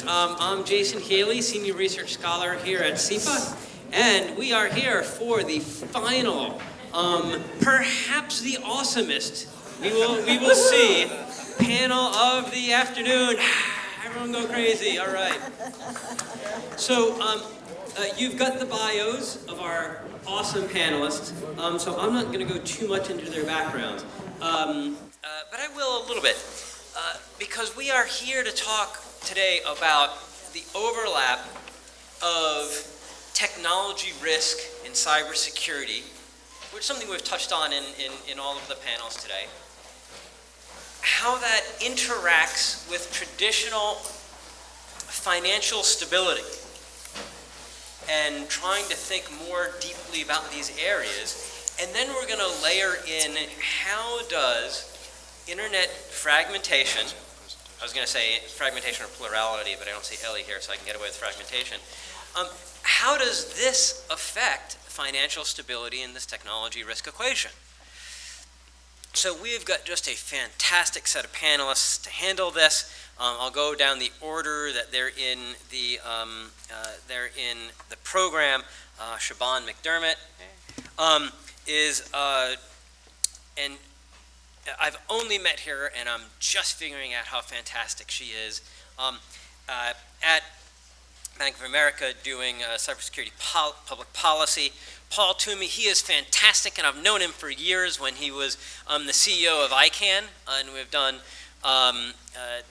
I'm Jason Healey, Senior Research Scholar here at SIPA, and we are here for the final, perhaps the awesomest, we will see, panel of the afternoon. Everyone go crazy, all right. So, you've got the bios of our awesome panelists, so I'm not going to go too much into their backgrounds, but I will a little bit, because we are here to talk today about the overlap of technology risk in cybersecurity, which is something we've touched on in all of the panels today, how that interacts with traditional financial stability, and trying to think more deeply about these areas. And then we're going to layer in how does internet fragmentation, I was going to say fragmentation or plurality, but I don't see Ellie here, so I can get away with fragmentation. How does this affect financial stability in this technology risk equation? So we've got just a fantastic set of panelists to handle this. I'll go down the order that they're in the program. Siobhan MacDermott and I've only met her, and I'm just figuring out how fantastic she is. At Bank of America doing cybersecurity public policy. Paul Twomey, he is fantastic, and I've known him for years when he was the CEO of ICANN, and we've done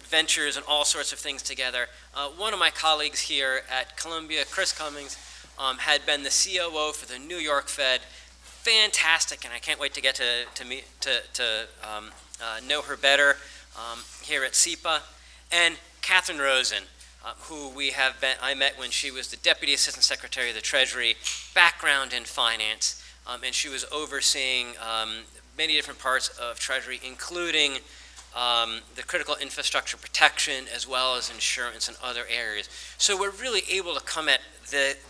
ventures and all sorts of things together. One of my colleagues here at Columbia, Chris Cummings, had been the COO for the New York Fed. Fantastic, and I can't wait to get to know her better here at SIPA. And Katheryn Rosen, who I met when she was the Deputy Assistant Secretary of the Treasury, background in finance, and she was overseeing many different parts of Treasury, including the critical infrastructure protection, as well as insurance and other areas. So we're really able to come at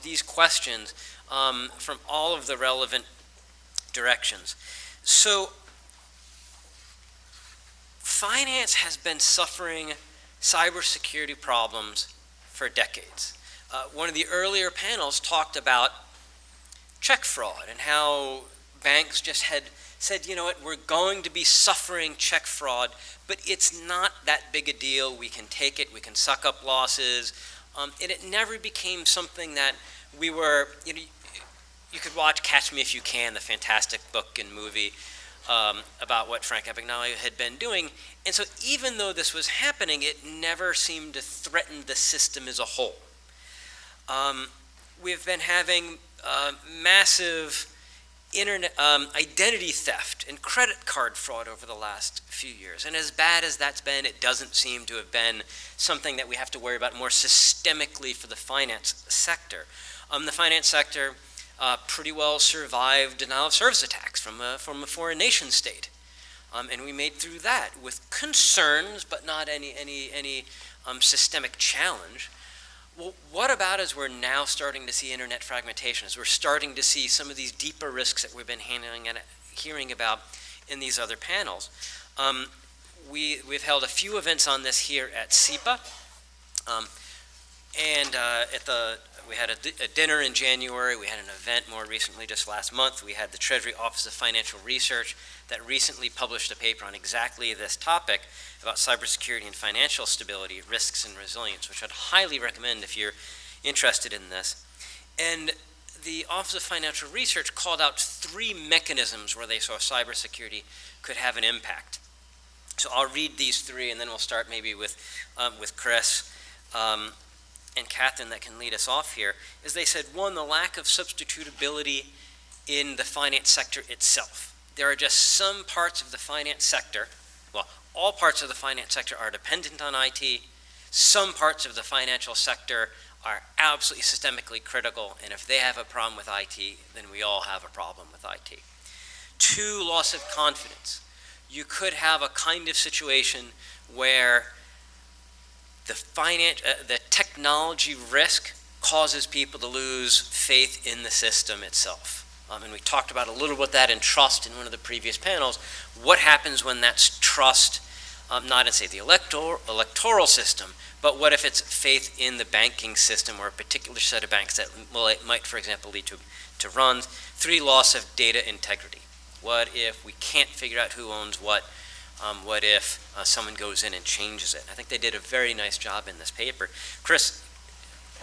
these questions from all of the relevant directions. So finance has been suffering cybersecurity problems for decades. One of the earlier panels talked about check fraud and how banks just had said, you know what, we're going to be suffering check fraud, but it's not that big a deal. We can take it, we can suck up losses. And it never became something that we were, you could watch Catch Me If You Can, the fantastic book and movie about what Frank Abagnale had been doing. And so even though this was happening, it never seemed to threaten the system as a whole. We've been having massive internet identity theft and credit card fraud over the last few years. And as bad as that's been, it doesn't seem to have been something that we have to worry about more systemically for the finance sector. The finance sector pretty well survived denial of service attacks from a foreign nation state. And we made through that with concerns, but not any systemic challenge. Well, what about as we're now starting to see internet fragmentation, as we're starting to see some of these deeper risks that we've been handling and hearing about in these other panels? We've held a few events on this here at SIPA. We had a dinner in January. We had an event more recently, just last month. We had the Treasury Office of Financial Research that recently published a paper on exactly this topic about cybersecurity and financial stability, risks and resilience, which I'd highly recommend if you're interested in this. And the Office of Financial Research called out 3 mechanisms where they saw cybersecurity could have an impact. So I'll read these 3, and then we'll start maybe with Chris and Katheryn that can lead us off here. Is they said, 1, the lack of substitutability in the finance sector itself. There are just some parts of the finance sector, well, all parts of the finance sector are dependent on IT. Some parts of the financial sector are absolutely systemically critical, and if they have a problem with IT, then we all have a problem with IT. 2, loss of confidence. You could have a kind of situation where the technology risk causes people to lose faith in the system itself. And we talked about a little bit that in trust in one of the previous panels. What happens when that's trust, not in, say, the electoral system, but what if it's faith in the banking system or a particular set of banks that it might, for example, lead to runs? 3, loss of data integrity. What if we can't figure out who owns what? What if someone goes in and changes it? I think they did a very nice job in this paper. Chris,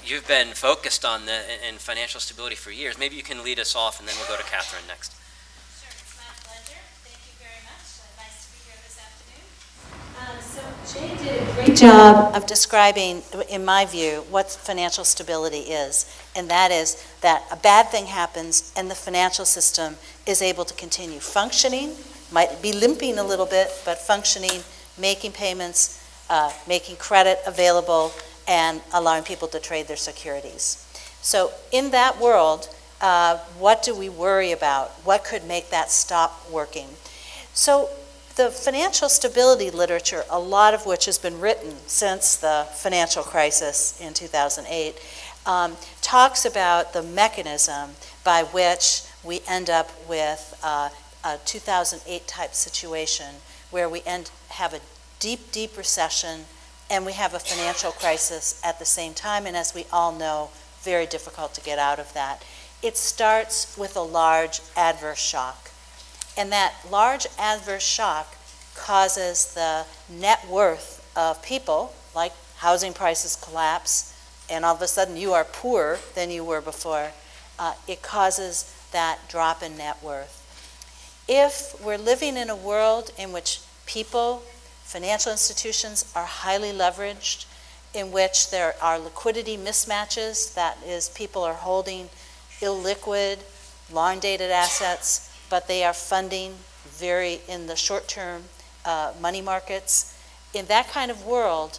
you've been focused on in financial stability for years. Maybe you can lead us off, and then we'll go to Katheryn next. Sure, it's my pleasure. Thank you very much. Nice to be here this afternoon. So Jay did a great job of describing, in my view, what financial stability is. And that is that a bad thing happens and the financial system is able to continue functioning, might be limping a little bit, but functioning, making payments, making credit available, and allowing people to trade their securities. So in that world, what do we worry about? What could make that stop working? So the financial stability literature, a lot of which has been written since the financial crisis in 2008, talks about the mechanism by which we end up with a 2008 type situation where we have a deep, deep recession and we have a financial crisis at the same time, and as we all know, very difficult to get out of that. It starts with a large adverse shock. And that large adverse shock causes the net worth of people, like housing prices collapse, and all of a sudden you are poorer than you were before. It causes that drop in net worth. If we're living in a world in which people, financial institutions are highly leveraged, in which there are liquidity mismatches, that is, people are holding illiquid, long-dated assets, but they are funding very in the short-term money markets. In that kind of world,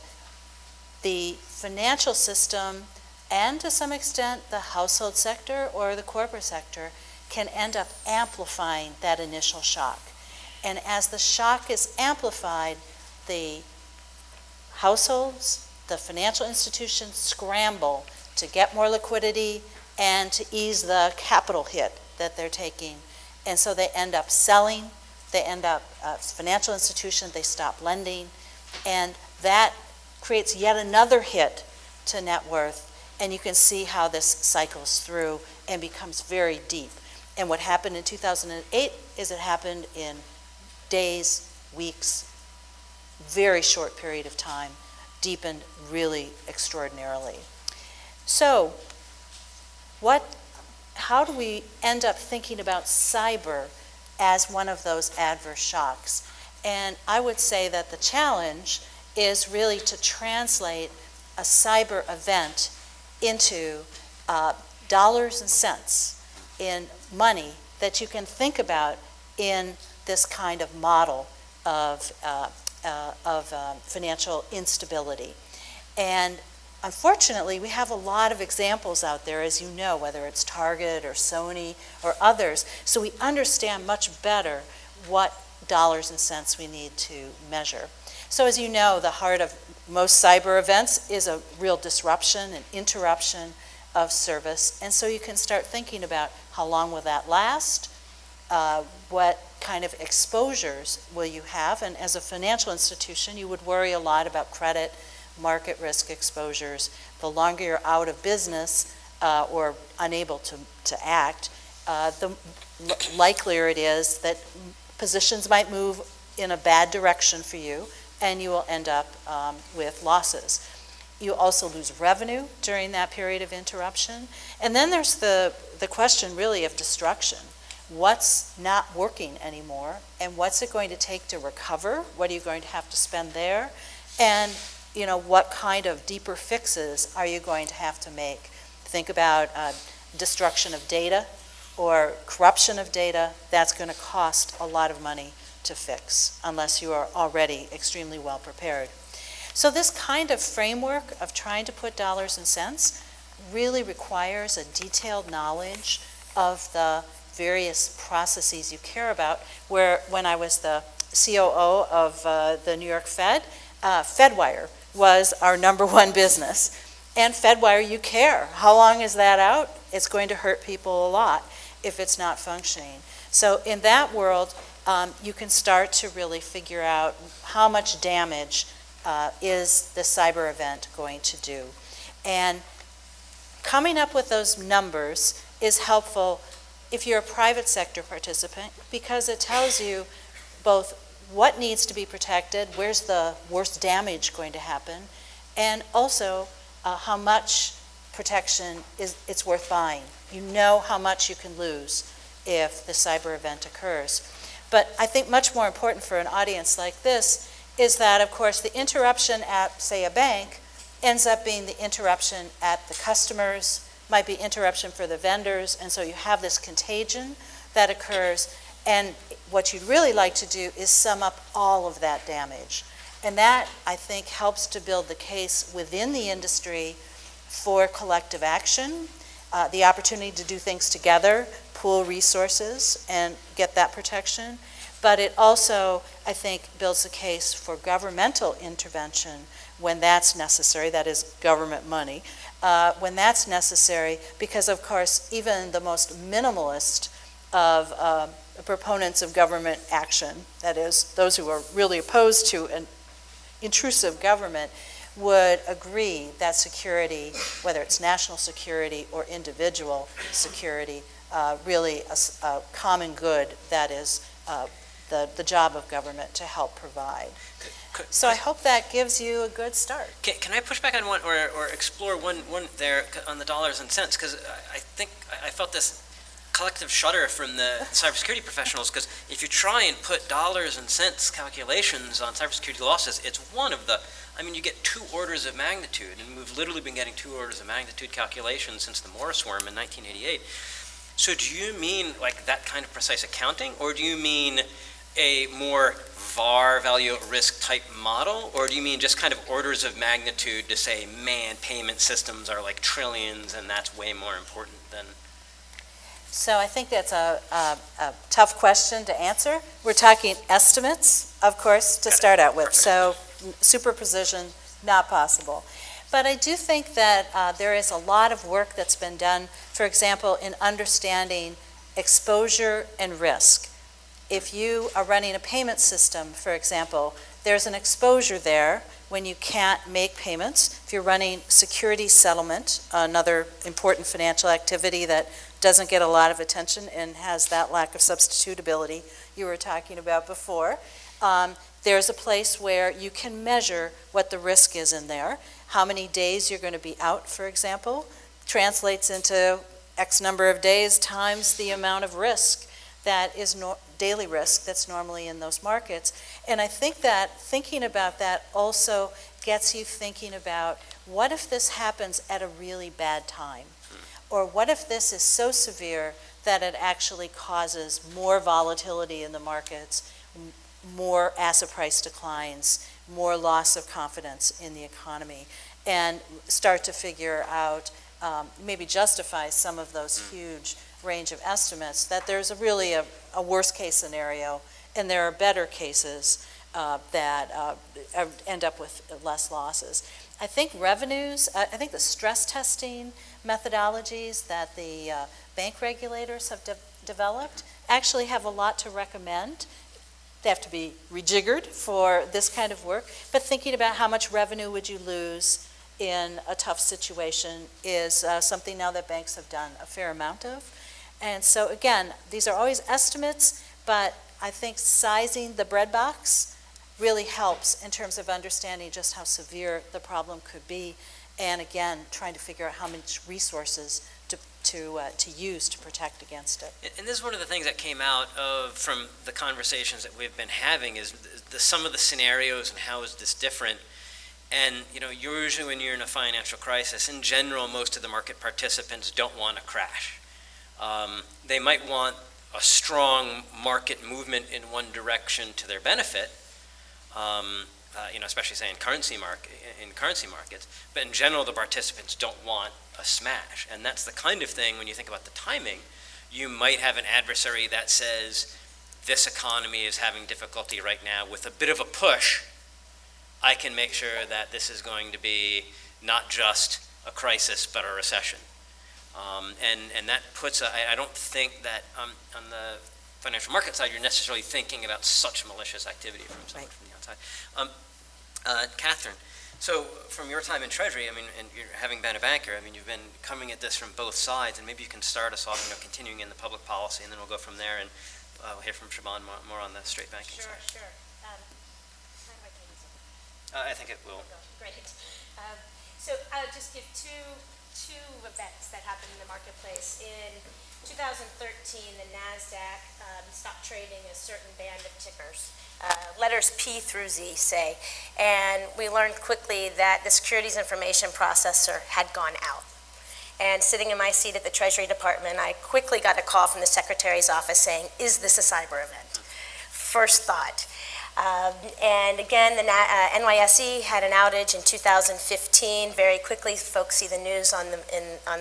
the financial system and to some extent the household sector or the corporate sector can end up amplifying that initial shock. And as the shock is amplified, the households, the financial institutions scramble to get more liquidity and to ease the capital hit that they're taking. And so they end up selling, they end up, financial institutions, they stop lending, and that creates yet another hit to net worth. And you can see how this cycles through and becomes very deep. And what happened in 2008 is it happened in days, weeks, very short period of time, deepened really extraordinarily. So how do we end up thinking about cyber as one of those adverse shocks? And I would say that the challenge is really to translate a cyber event into dollars and cents in money that you can think about in this kind of model of financial instability. And unfortunately, we have a lot of examples out there, as you know, whether it's Target or Sony or others, so we understand much better what dollars and cents we need to measure. So as you know, the heart of most cyber events is a real disruption and interruption of service, and so you can start thinking about how long will that last, what kind of exposures will you have, and as a financial institution, you would worry a lot about credit, market risk exposures. The longer you're out of business or unable to act, the likelier it is that positions might move in a bad direction for you, and you will end up with losses. You also lose revenue during that period of interruption. And then there's the question really of destruction. What's not working anymore, and what's it going to take to recover? What are you going to have to spend there? And what kind of deeper fixes are you going to have to make? Think about destruction of data or corruption of data. That's going to cost a lot of money to fix unless you are already extremely well prepared. So this kind of framework of trying to put dollars and cents really requires a detailed knowledge of the various processes you care about, where when I was the COO of the New York Fed, FedWire was our number one business. And FedWire, you care. How long is that out? It's going to hurt people a lot if it's not functioning. So in that world, you can start to really figure out how much damage is the cyber event going to do? And coming up with those numbers is helpful if you're a private sector participant, because it tells you both what needs to be protected, where's the worst damage going to happen, and also how much protection it's worth buying. You know how much you can lose if the cyber event occurs. But I think much more important for an audience like this is that, of course, the interruption at, say, a bank ends up being the interruption at the customers, might be interruption for the vendors, and so you have this contagion that occurs. And what you'd really like to do is sum up all of that damage. And that, I think, helps to build the case within the industry for collective action, the opportunity to do things together, pool resources, and get that protection. But it also, I think, builds the case for governmental intervention when that's necessary, that is government money, when that's necessary, because, of course, even the most minimalist of proponents of government action, that is, those who are really opposed to an intrusive government, would agree that security, whether it's national security or individual security, really a common good that is the job of government to help provide. So I hope that gives you a good start. Can I push back on one or explore one there on the dollars and cents? Because I think I felt this collective shudder from the cybersecurity professionals, because if you try and put dollars and cents calculations on cybersecurity losses, it's one of the, I mean, you get 2 orders of magnitude, and we've literally been getting 2 orders of magnitude calculations since the Morris worm in 1988. So do you mean like that kind of precise accounting, or do you mean a more VAR, value at risk type model, or do you mean just kind of orders of magnitude to say, man, payment systems are like trillions and that's way more important than? So I think that's a tough question to answer. We're talking estimates, of course, to start out with. So super precision, not possible. But I do think that there is a lot of work that's been done, for example, in understanding exposure and risk. If you are running a payment system, for example, there's an exposure there when you can't make payments. If you're running security settlement, another important financial activity that doesn't get a lot of attention and has that lack of substitutability you were talking about before, there's a place where you can measure what the risk is in there. How many days you're going to be out, for example, translates into X number of days times the amount of risk that is daily risk that's normally in those markets. And I think that thinking about that also gets you thinking about, what if this happens at a really bad time? Or what if this is so severe that it actually causes more volatility in the markets, more asset price declines, more loss of confidence in the economy, and start to figure out, maybe justify some of those huge range of estimates, that there's really a worst case scenario, and there are better cases that end up with less losses. I think revenues, I think the stress testing methodologies that the bank regulators have developed actually have a lot to recommend. They have to be rejiggered for this kind of work, but thinking about how much revenue would you lose in a tough situation is something now that banks have done a fair amount of. And so again, these are always estimates, but I think sizing the breadbox really helps in terms of understanding just how severe the problem could be, and again, trying to figure out how much resources to use to protect against it. And this is one of the things that came out from the conversations that we've been having, is some of the scenarios and how is this different. And usually when you're in a financial crisis, in general, most of the market participants don't want a crash. They might want a strong market movement in one direction to their benefit, especially say in currency markets. But in general, the participants don't want a smash, and that's the kind of thing, when you think about the timing, you might have an adversary that says, this economy is having difficulty right now. With a bit of a push, I can make sure that this is going to be not just a crisis, but a recession. And that puts, I don't think that on the financial market side, you're necessarily thinking about such malicious activity from someone from the outside. Katheryn, so from your time in Treasury, I mean, and you're, having been a banker, I mean, you've been coming at this from both sides, and maybe you can start us off, continuing in the public policy, and then we'll go from there, and we'll hear from Siobhan more on the straight banking side. Sure. How do I take this? I think it will. Great. So I'll just give two events that happened in the marketplace. In 2013, the NASDAQ stopped trading a certain band of tickers, letters P through Z, say, and we learned quickly that the Securities Information Processor had gone out. And sitting in my seat at the Treasury Department, I quickly got a call from the Secretary's office saying, is this a cyber event? First thought. And again, the NYSE had an outage in 2015. Very quickly, folks see the news on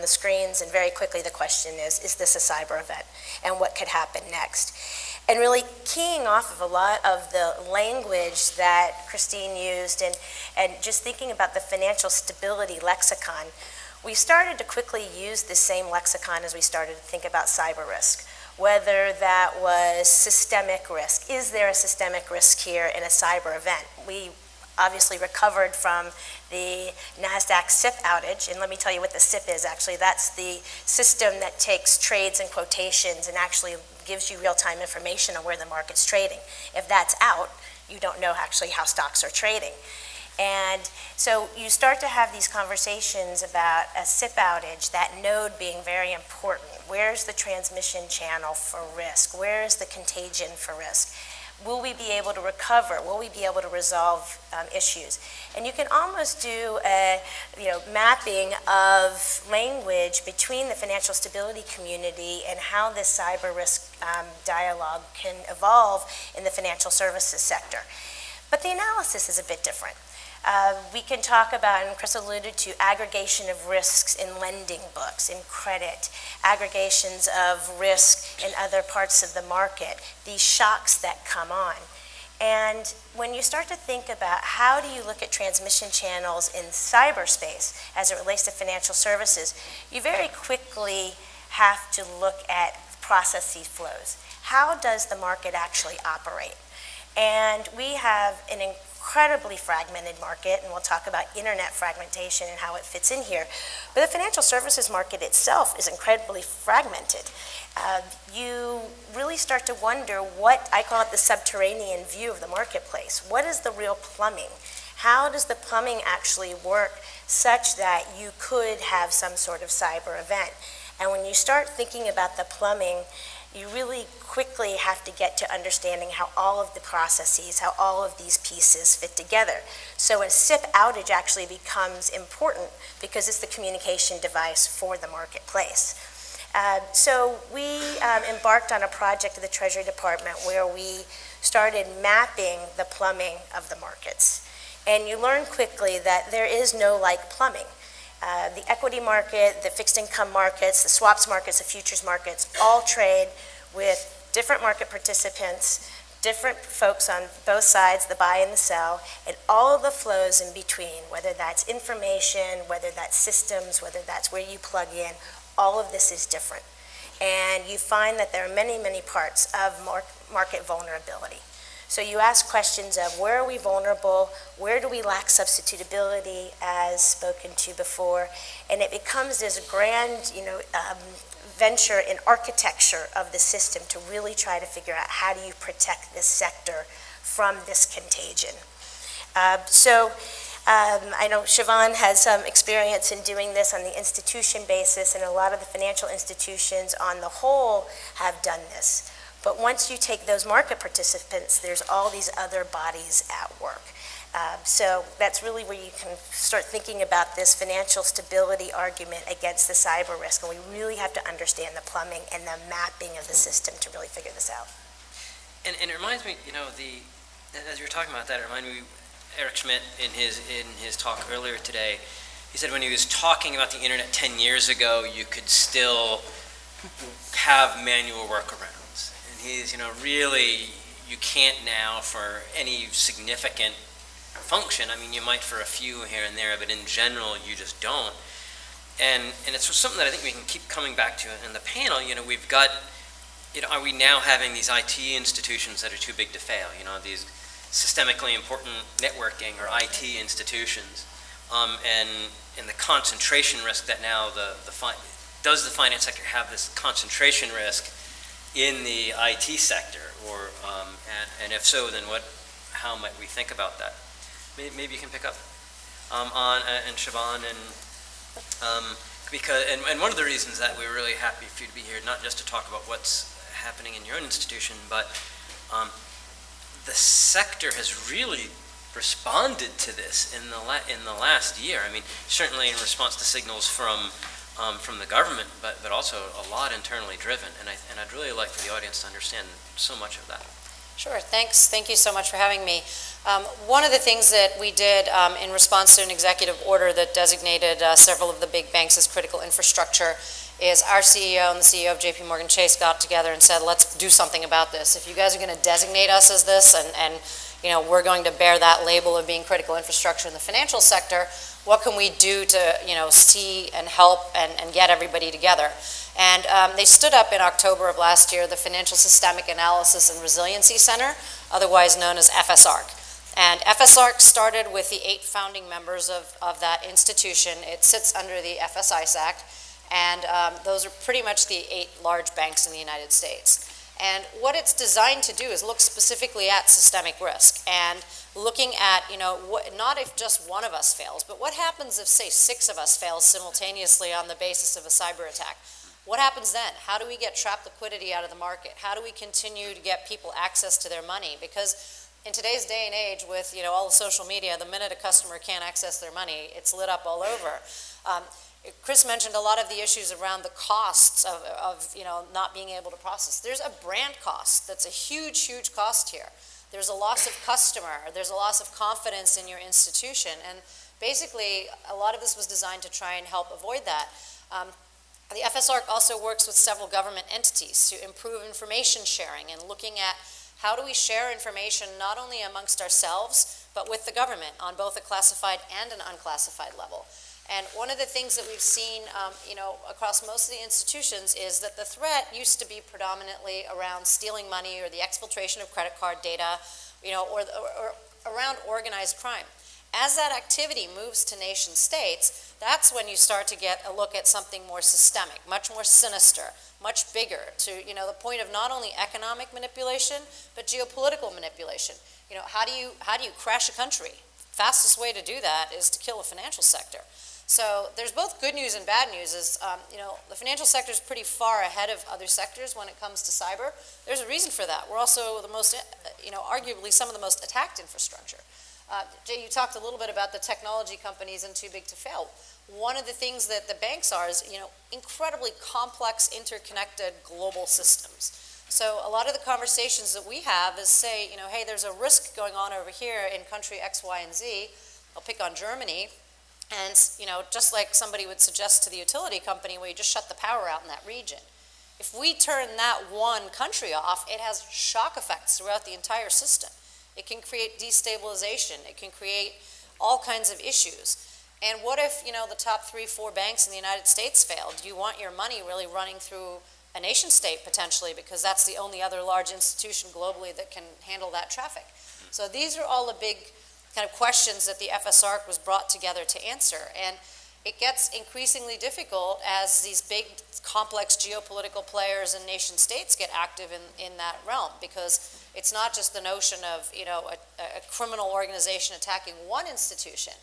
the screens, and very quickly the question is this a cyber event? And what could happen next? And really keying off of a lot of the language that Christine used and just thinking about the financial stability lexicon, we started to quickly use the same lexicon as we started to think about cyber risk. Whether that was systemic risk. Is there a systemic risk here in a cyber event? We obviously recovered from the NASDAQ SIP outage, and let me tell you what the SIP is actually. That's the system that takes trades and quotations and actually gives you real-time information on where the market's trading. If that's out, you don't know actually how stocks are trading. And so you start to have these conversations about a SIP outage, that node being very important. Where's the transmission channel for risk? Where is the contagion for risk? Will we be able to recover? Will we be able to resolve issues? And you can almost do a mapping of language between the financial stability community and how this cyber risk dialogue can evolve in the financial services sector. But the analysis is a bit different. We can talk about, and Chris alluded to, aggregation of risks in lending books, in credit, aggregations of risk in other parts of the market, these shocks that come on. And when you start to think about how do you look at transmission channels in cyberspace as it relates to financial services, you very quickly have to look at processes flows. How does the market actually operate? And we have an incredibly fragmented market, and we'll talk about internet fragmentation and how it fits in here. But the financial services market itself is incredibly fragmented. You really start to wonder what, I call it the subterranean view of the marketplace. What is the real plumbing? How does the plumbing actually work such that you could have some sort of cyber event? And when you start thinking about the plumbing, you really quickly have to get to understanding how all of the processes, how all of these pieces fit together. So a SIP outage actually becomes important because it's the communication device for the marketplace. So we embarked on a project at the Treasury Department where we started mapping the plumbing of the markets. And you learn quickly that there is no like plumbing. The equity market, the fixed income markets, the swaps markets, the futures markets, all trade with different market participants, different folks on both sides, the buy and the sell, and all of the flows in between, whether that's information, whether that's systems, whether that's where you plug in, all of this is different. And you find that there are many, many parts of market vulnerability. So you ask questions of where are we vulnerable, where do we lack substitutability, as spoken to before, and it becomes this grand, venture in architecture of the system to really try to figure out how do you protect this sector from this contagion. I know Siobhan has some experience in doing this on the institution basis, and a lot of the financial institutions on the whole have done this. But once you take those market participants, there's all these other bodies at work. So that's really where you can start thinking about this financial stability argument against the cyber risk. And we really have to understand the plumbing and the mapping of the system to really figure this out. And it reminds me, as you were talking about that, it reminded me, Eric Schmidt in his talk earlier today, he said when he was talking about the internet 10 years ago, you could still have manual workarounds. And he's, really, you can't now for any significant function. I mean, you might for a few here and there, but in general, you just don't. And it's something that I think we can keep coming back to in the panel. We've got, are we now having these IT institutions that are too big to fail? These systemically important networking or IT institutions, and the concentration risk that now does the finance sector have this concentration risk in the IT sector, or and if so, then how might we think about that? Maybe you can pick up on and Siobhan, and because one of the reasons that we're really happy for you to be here, not just to talk about what's happening in your own institution, but the sector has really responded to this in the last year. I mean, certainly in response to signals from the government, but also a lot internally driven. And I'd really like for the audience to understand so much of that. Sure, thanks. Thank you so much for having me. One of the things that we did in response to an executive order that designated several of the big banks as critical infrastructure is our CEO and the CEO of JP Morgan Chase got together and said, let's do something about this. If you guys are going to designate us as this, and you know, we're going to bear that label of being critical infrastructure in the financial sector, what can we do to, you know, see and help and get everybody together? And they stood up in October of last year the Financial Systemic Analysis and Resiliency Center, otherwise known as FSARC. And FSARC started with the 8 founding members of that institution. It sits under the FSISAC, and those are pretty much the 8 large banks in the United States. And what it's designed to do is look specifically at systemic risk and looking at, you know, not if just one of us fails, but what happens if, say, 6 of us fail simultaneously on the basis of a cyber attack? What happens then? How do we get trapped liquidity out of the market? How do we continue to get people access to their money? Because in today's day and age with, you know, all the social media, the minute a customer can't access their money, it's lit up all over. Chris mentioned a lot of the issues around the costs of you know, not being able to process. There's a brand cost that's a huge, huge cost here. There's a loss of customer. There's a loss of confidence in your institution. And basically, a lot of this was designed to try and help avoid that. The FSARC also works with several government entities to improve information sharing and looking at how do we share information not only amongst ourselves, but with the government on both a classified and an unclassified level. And one of the things that we've seen, you know, across most of the institutions is that the threat used to be predominantly around stealing money or the exfiltration of credit card data, you know, or around organized crime. As that activity moves to nation states, that's when you start to get a look at something more systemic, much more sinister, much bigger, to, you know, the point of not only economic manipulation, but geopolitical manipulation. You know, how do you crash a country? Fastest way to do that is to kill a financial sector. So there's both good news and bad news. You know, the financial sector is pretty far ahead of other sectors when it comes to cyber. There's a reason for that. We're also the most, you know, arguably some of the most attacked infrastructure. Jay, you talked a little bit about the technology companies and too big to fail. One of the things that the banks are is, you know, incredibly complex, interconnected global systems. So a lot of the conversations that we have is say, you know, hey, there's a risk going on over here in country X, Y, and Z. I'll pick on Germany. And, you know, just like somebody would suggest to the utility company, where you just shut the power out in that region. If we turn that one country off, it has shock effects throughout the entire system. It can create destabilization. It can create all kinds of issues. And what if, you know, the top 3, 4 banks in the United States failed? Do you want your money really running through a nation state potentially, because that's the only other large institution globally that can handle that traffic? So these are all the big kind of questions that the FSARC was brought together to answer. And it gets increasingly difficult as these big, complex geopolitical players and nation states get active in that realm, because it's not just the notion of, you know, a criminal organization attacking one institution.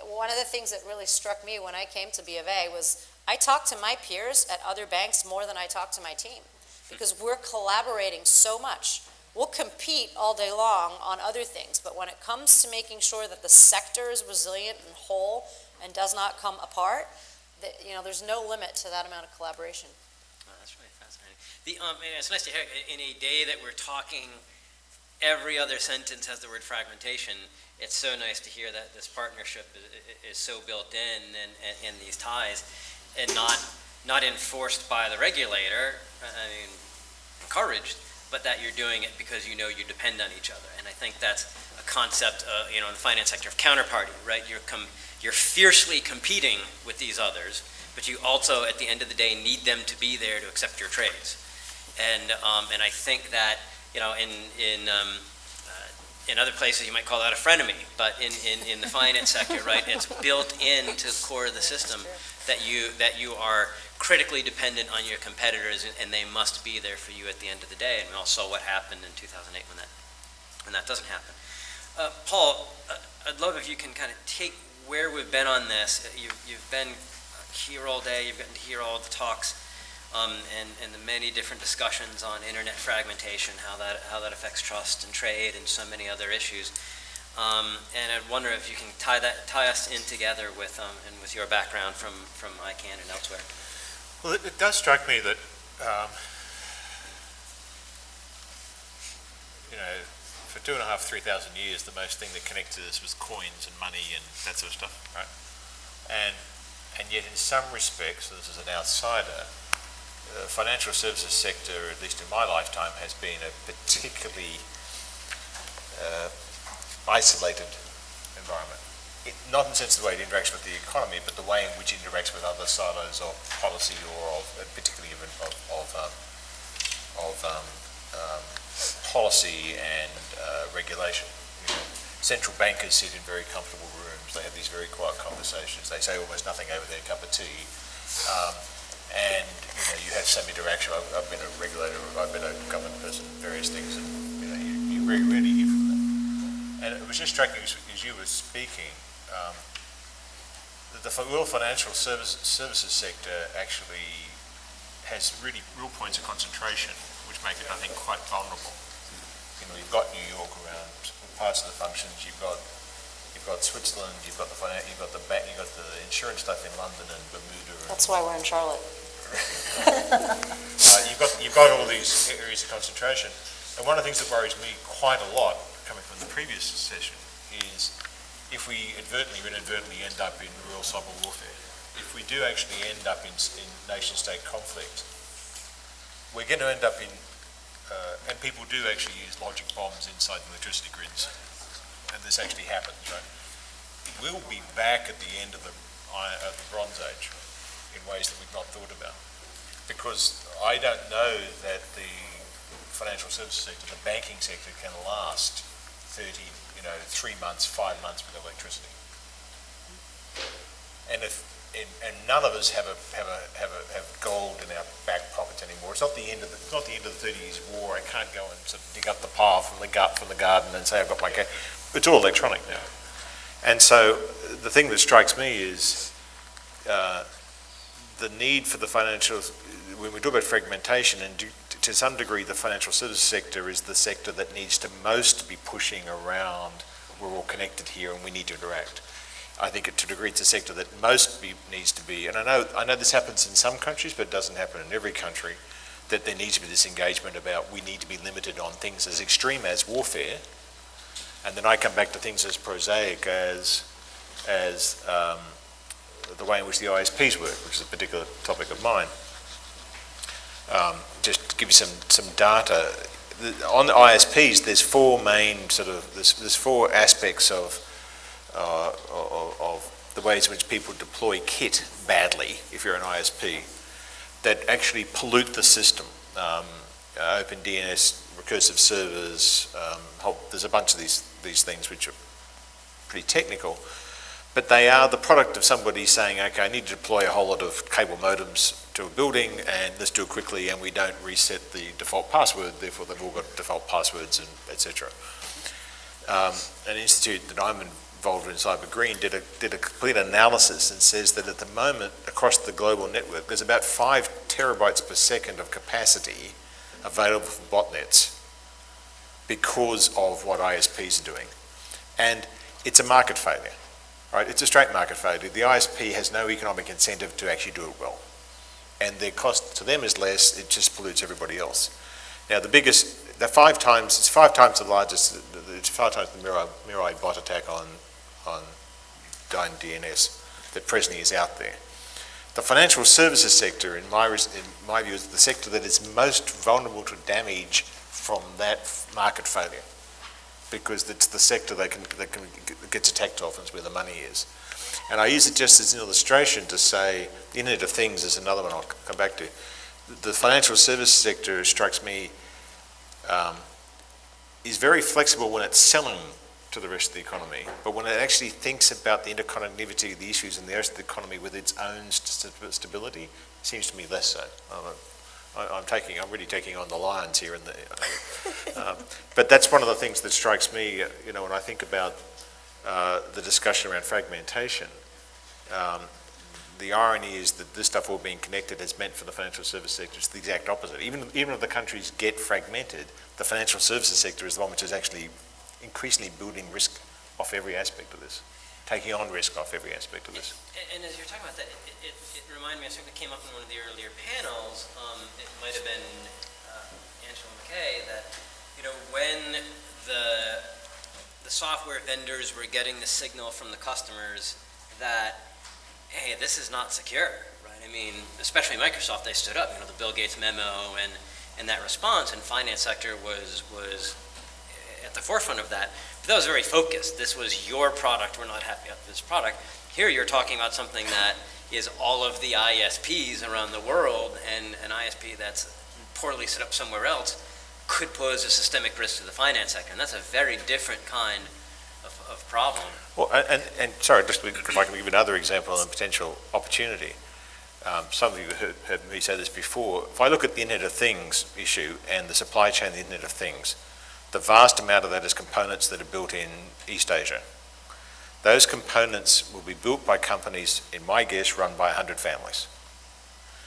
One of the things that really struck me when I came to B of A was I talked to my peers at other banks more than I talked to my team, because we're collaborating so much. We'll compete all day long on other things, but when it comes to making sure that the sector is resilient and whole and does not come apart, you know, there's no limit to that amount of collaboration. Oh, that's really fascinating. It's nice to hear in a day that we're talking, every other sentence has the word fragmentation. It's so nice to hear that this partnership is so built in these ties, and not enforced by the regulator. I mean, encouraged, but that you're doing it because you know you depend on each other. And I think that's a concept, you know, in the finance sector of counterparty, right? You're fiercely competing with these others, but you also, at the end of the day, need them to be there to accept your trades. And I think that, you know, in other places, you might call that a frenemy, but in the finance sector, right, it's built into the core of the system that you are critically dependent on your competitors, and they must be there for you at the end of the day. And we all saw what happened in 2008 when that doesn't happen. Paul, I'd love if you can kind of take where we've been on this. You've been here all day. You've gotten to hear all the talks. And the many different discussions on internet fragmentation, how that affects trust and trade and so many other issues. And I wonder if you can tie us in together with and with your background from ICANN and elsewhere. Well, it does strike me that for 2,500, 3,000 years, the most thing that connected us was coins and money and that sort of stuff, right? And yet, in some respects, this is an outsider. The financial services sector, at least in my lifetime, has been a particularly isolated environment. Not in the sense of the way it interacts with the economy, but the way in which it interacts with other silos of policy or particularly of policy and regulation. Central bankers sit in very comfortable rooms. They have these very quiet conversations. They say almost nothing over their cup of tea. And you have some interaction. I've been a regulator, I've been a government person, various things, and you very rarely hear from them. And it was just striking as you were speaking that the real financial services sector actually has really real points of concentration, which make it, I think, quite vulnerable. You've got New York around parts of the functions. You've got Switzerland. You've got the bank. You've got the insurance stuff in London and Bermuda. That's why we're in Charlotte. You've got all these areas of concentration, and one of the things that worries me quite a lot, coming from the previous session, is if we advertently or inadvertently end up in real cyber warfare. If we do actually end up in nation-state conflict, we're going to end up in, and people do actually use logic bombs inside the electricity grids, and this actually happens, right? We'll be back at the end of the Bronze Age in ways that we've not thought about. Because I don't know that the financial services sector, the banking sector, can last 3 months, 5 months with electricity. And none of us have gold in our back pockets anymore. It's not the end of the 30 Years' War. I can't go and sort of dig up the pile from the garden and say I've got my cash. It's all electronic now. And so the thing that strikes me is the need for the financial, when we talk about fragmentation, and to some degree the financial services sector is the sector that needs to most be pushing around, we're all connected here and we need to interact. I think to a degree it's a sector that most needs to be, and I know this happens in some countries, but it doesn't happen in every country, that there needs to be this engagement about we need to be limited on things as extreme as warfare, and then I come back to things as prosaic as the way in which the ISPs work, which is a particular topic of mine. Just to give you some data, on the ISPs, there's four main there's four aspects of the ways in which people deploy kit badly, if you're an ISP, that actually pollute the system. OpenDNS, recursive servers, there's a bunch of these things which are pretty technical, but they are the product of somebody saying, okay, I need to deploy a whole lot of cable modems to a building, and let's do it quickly, and we don't reset the default password, therefore they've all got default passwords, and etc. An institute that I'm involved in, Cyber Green, did a complete analysis and says that at the moment, across the global network, there's about 5 terabytes per second of capacity available for botnets because of what ISPs are doing. And it's a market failure, right? It's a straight market failure. The ISP has no economic incentive to actually do it well. And their cost to them is less, it just pollutes everybody else. Now the biggest, it's 5 times the largest, it's 5 times the Mirai bot attack on DNS that presently is out there. The financial services sector, in my view, is the sector that is most vulnerable to damage from that market failure, because it's the sector that gets attacked often, is where the money is. And I use it just as an illustration to say, the Internet of Things is another one I'll come back to. The financial services sector strikes me is very flexible when it's selling to the rest of the economy, but when it actually thinks about the interconnectivity of the issues in the rest of the economy with its own stability, it seems to me less so. I'm really taking on the lions here, but that's one of the things that strikes me, when I think about the discussion around fragmentation. The irony is that this stuff all being connected is meant for the financial service sector. It's the exact opposite. Even if the countries get fragmented, the financial services sector is the one which is actually increasingly building risk off every aspect of this, taking on risk off every aspect of this. And as you're talking about that, it reminded me of something that came up in one of the earlier panels. It might have been Angela McKay, that when the software vendors were getting the signal from the customers that, hey, this is not secure, right? I mean, especially Microsoft, they stood up, the Bill Gates memo and that response, and finance sector was at the forefront of that. But that was very focused. This was your product. We're not happy with this product. Here you're talking about something that is all of the ISPs around the world, and an ISP that's poorly set up somewhere else could pose a systemic risk to the finance sector, and that's a very different kind of problem. Well, and sorry, just if I can give another example of a potential opportunity. Some of you have heard me say this before. If I look at the Internet of Things issue and the supply chain of the Internet of Things, the vast amount of that is components that are built in East Asia. Those components will be built by companies, in my guess, run by 100 families.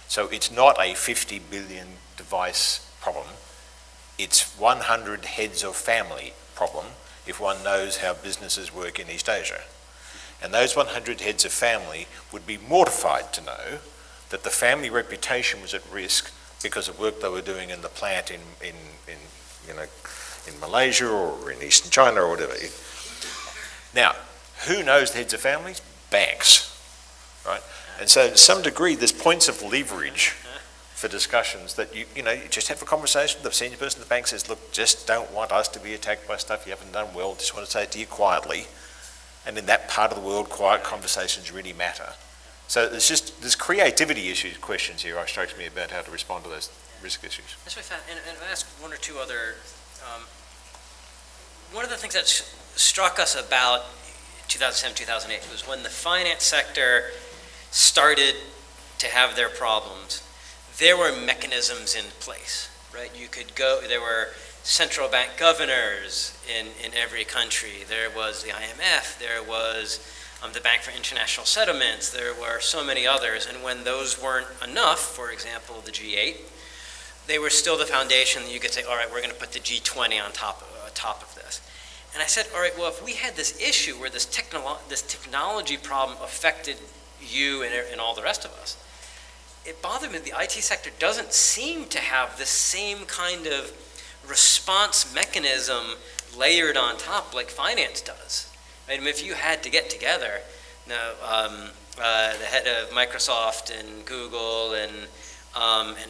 So it's not a 50 billion device problem. It's 100 heads of family problem if one knows how businesses work in East Asia. And those 100 heads of family would be mortified to know that the family reputation was at risk because of work they were doing in the plant in Malaysia or in Eastern China or whatever. Now, who knows the heads of families? Banks, right? And so to some degree, there's points of leverage for discussions that you just have a conversation. The senior person at the bank says, look, just don't want us to be attacked by stuff you haven't done well, just want to say it to you quietly. And in that part of the world, quiet conversations really matter. So there's creativity questions here, it strikes me, about how to respond to those risk issues. That's what I found, and I asked one or two other, one of the things that struck us about 2007, 2008 was when the finance sector started to have their problems, there were mechanisms in place, right? You could go, there were central bank governors in every country. There was the IMF, there was the Bank for International Settlements, there were so many others, and when those weren't enough, for example, the G8, they were still the foundation that you could say, all right, we're going to put the G20 on top of this. And I said, all right, well, if we had this issue where this technology problem affected you and all the rest of us, it bothered me that the IT sector doesn't seem to have the same kind of response mechanism layered on top like finance does. Right? I mean, if you had to get together, the head of Microsoft and Google and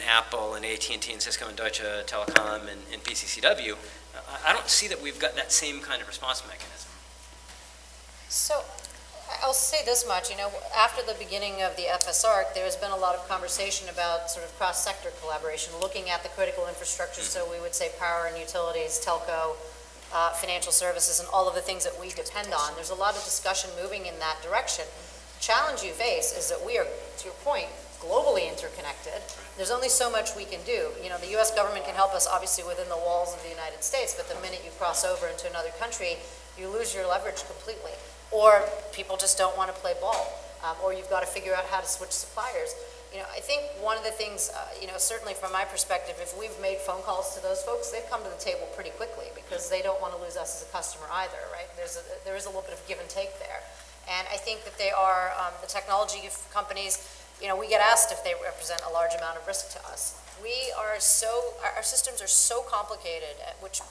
Apple and AT&T and Cisco and Deutsche Telekom and PCCW, I don't see that we've got that same kind of response mechanism. So I'll say this much, after the beginning of the FSARC, there's been a lot of conversation about sort of cross-sector collaboration, looking at the critical infrastructure, so we would say power and utilities, telco, financial services, and all of the things that we depend on. There's a lot of discussion moving in that direction. The challenge you face is that we are, to your point, globally interconnected. There's only so much we can do. The U.S. government can help us obviously within the walls of the United States, but the minute you cross over into another country, you lose your leverage completely. Or people just don't want to play ball, or you've got to figure out how to switch suppliers. I think one of the things, certainly from my perspective, if we've made phone calls to those folks, they've come to the table pretty quickly because they don't want to lose us as a customer either, right? There is a little bit of give and take there. And I think that they are, the technology companies, we get asked if they represent a large amount of risk to us. Our systems are so complicated, which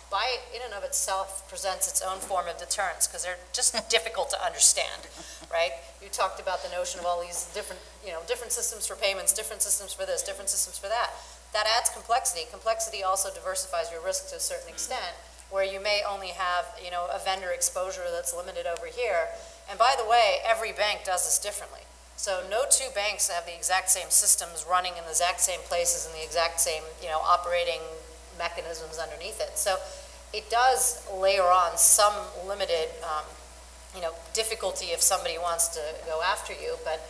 in and of itself presents its own form of deterrence because they're just difficult to understand, right? You talked about the notion of all these different systems for payments, different systems for this, different systems for that. That adds complexity. Complexity also diversifies your risk to a certain extent, where you may only have, a vendor exposure that's limited over here. And by the way, every bank does this differently. So no two banks have the exact same systems running in the exact same places and the exact same, operating mechanisms underneath it. So it does layer on some limited, difficulty if somebody wants to go after you, but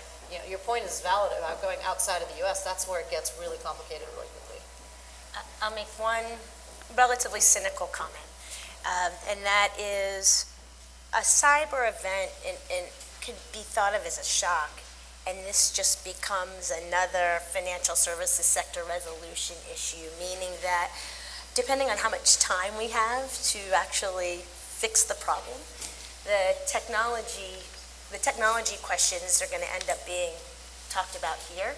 your point is valid about going outside of the U.S. That's where it gets really complicated really quickly. I'll make one relatively cynical comment, and that is a cyber event could be thought of as a shock, and this just becomes another financial services sector resolution issue, meaning that depending on how much time we have to actually fix the problem, the technology questions are going to end up being talked about here,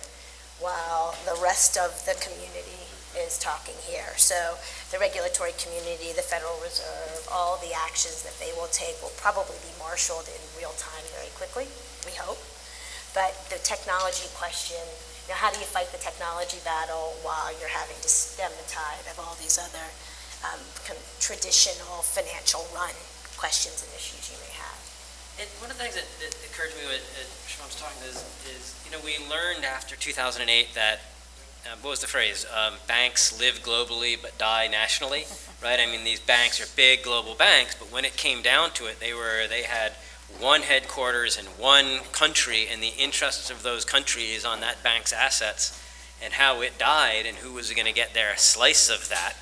while the rest of the community is talking here. So the regulatory community, the Federal Reserve, all the actions that they will take will probably be marshaled in real time very quickly, we hope. But the technology question, how do you fight the technology battle while you're having to stem the tide of all these other traditional financial run questions and issues you may have? And one of the things that occurred to me when Siobhan was talking is we learned after 2008 that, what was the phrase? Banks live globally but die nationally, right? I mean, these banks are big global banks, but when it came down to it, they had one headquarters in one country, and the interests of those countries on that bank's assets and how it died and who was going to get their slice of that.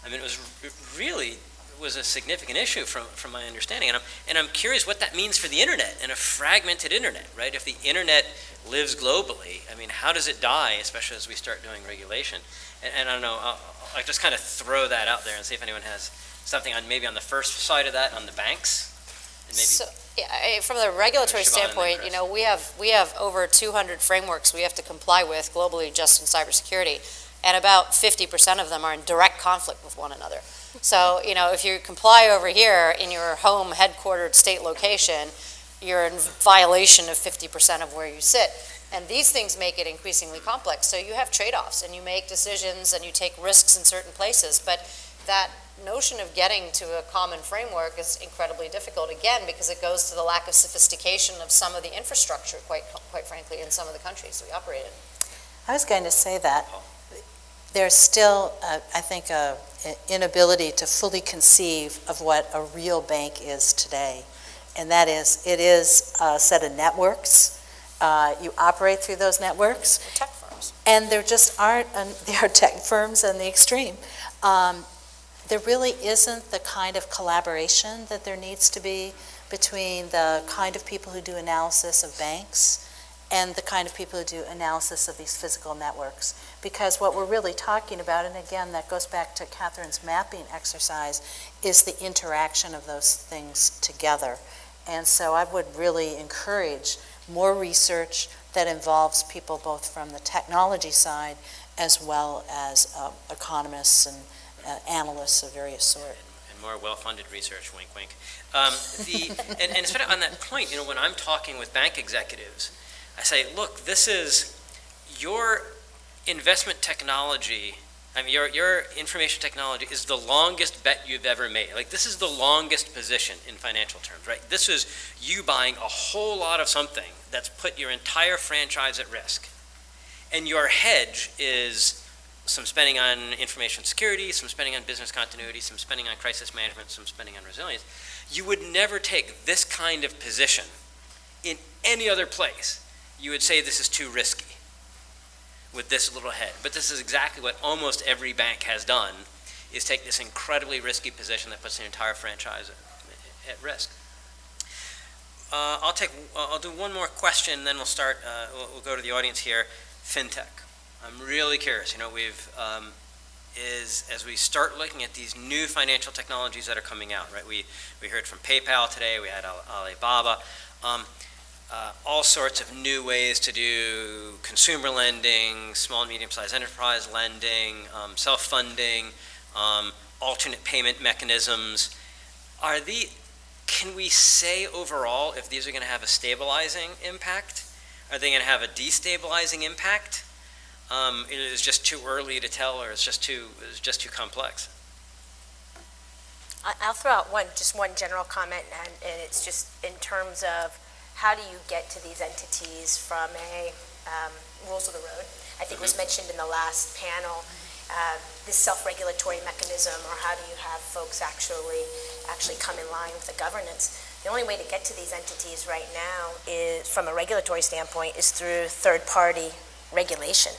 I mean, it really was a significant issue from my understanding. And I'm curious what that means for the internet and a fragmented internet, right? If the internet lives globally, I mean, how does it die, especially as we start doing regulation? And I don't know, I'll just kind of throw that out there and see if anyone has something on maybe on the first side of that, on the banks. And maybe from the regulatory Siobhan standpoint, we have over 200 frameworks we have to comply with globally just in cybersecurity, and about 50% of them are in direct conflict with one another. So, if you comply over here in your home headquartered state location, you're in violation of 50% of where you sit. And these things make it increasingly complex. So you have trade-offs and you make decisions and you take risks in certain places. But that notion of getting to a common framework is incredibly difficult, again, because it goes to the lack of sophistication of some of the infrastructure, quite frankly, in some of the countries we operate in. I was going to say that there's still, I think, an inability to fully conceive of what a real bank is today. And that is, it is a set of networks. You operate through those networks. They're tech firms. And there just aren't, they are tech firms in the extreme. There really isn't the kind of collaboration that there needs to be between the kind of people who do analysis of banks and the kind of people who do analysis of these physical networks. Because what we're really talking about, and again, that goes back to Katheryn's mapping exercise, is the interaction of those things together. And so I would really encourage more research that involves people both from the technology side as well as economists and analysts of various sorts. And more well-funded research, wink, wink. And especially on that point, when I'm talking with bank executives, I say, look, this is your investment technology, your information technology is the longest bet you've ever made. Like, this is the longest position in financial terms, right? This is you buying a whole lot of something that's put your entire franchise at risk. And your hedge is some spending on information security, some spending on business continuity, some spending on crisis management, some spending on resilience. You would never take this kind of position in any other place. You would say this is too risky with this little head. But this is exactly what almost every bank has done, is take this incredibly risky position that puts the entire franchise at risk. I'll do one more question, then we'll start, we'll go to the audience here. FinTech. I'm really curious, as we start looking at these new financial technologies that are coming out, right? We heard from PayPal today, we had Alibaba. All sorts of new ways to do consumer lending, small and medium-sized enterprise lending, self-funding, alternate payment mechanisms. Can we say overall if these are going to have a stabilizing impact? Are they going to have a destabilizing impact? It is just too early to tell, or it's just too complex. I'll throw out one general comment, and it's just in terms of how do you get to these entities from a rules of the road? I think was mentioned in the last panel. this self-regulatory mechanism, or how do you have folks actually come in line with the governance? The only way to get to these entities right now is, from a regulatory standpoint, is through third-party regulation.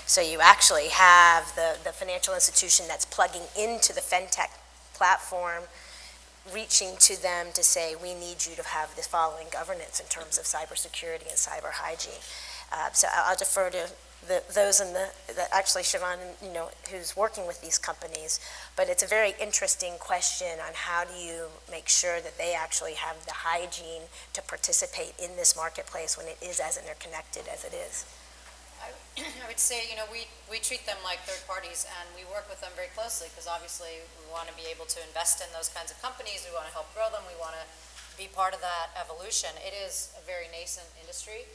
So you actually have the financial institution that's plugging into the FinTech platform, reaching to them to say, we need you to have the following governance in terms of cybersecurity and cyber hygiene. So I'll defer to those in actually Siobhan, who's working with these companies, but it's a very interesting question on how do you make sure that they actually have the hygiene to participate in this marketplace when it is as interconnected as it is. I would say, we treat them like third parties, and we work with them very closely, because obviously we want to be able to invest in those kinds of companies. We want to help grow them. We want to be part of that evolution. It is a very nascent industry.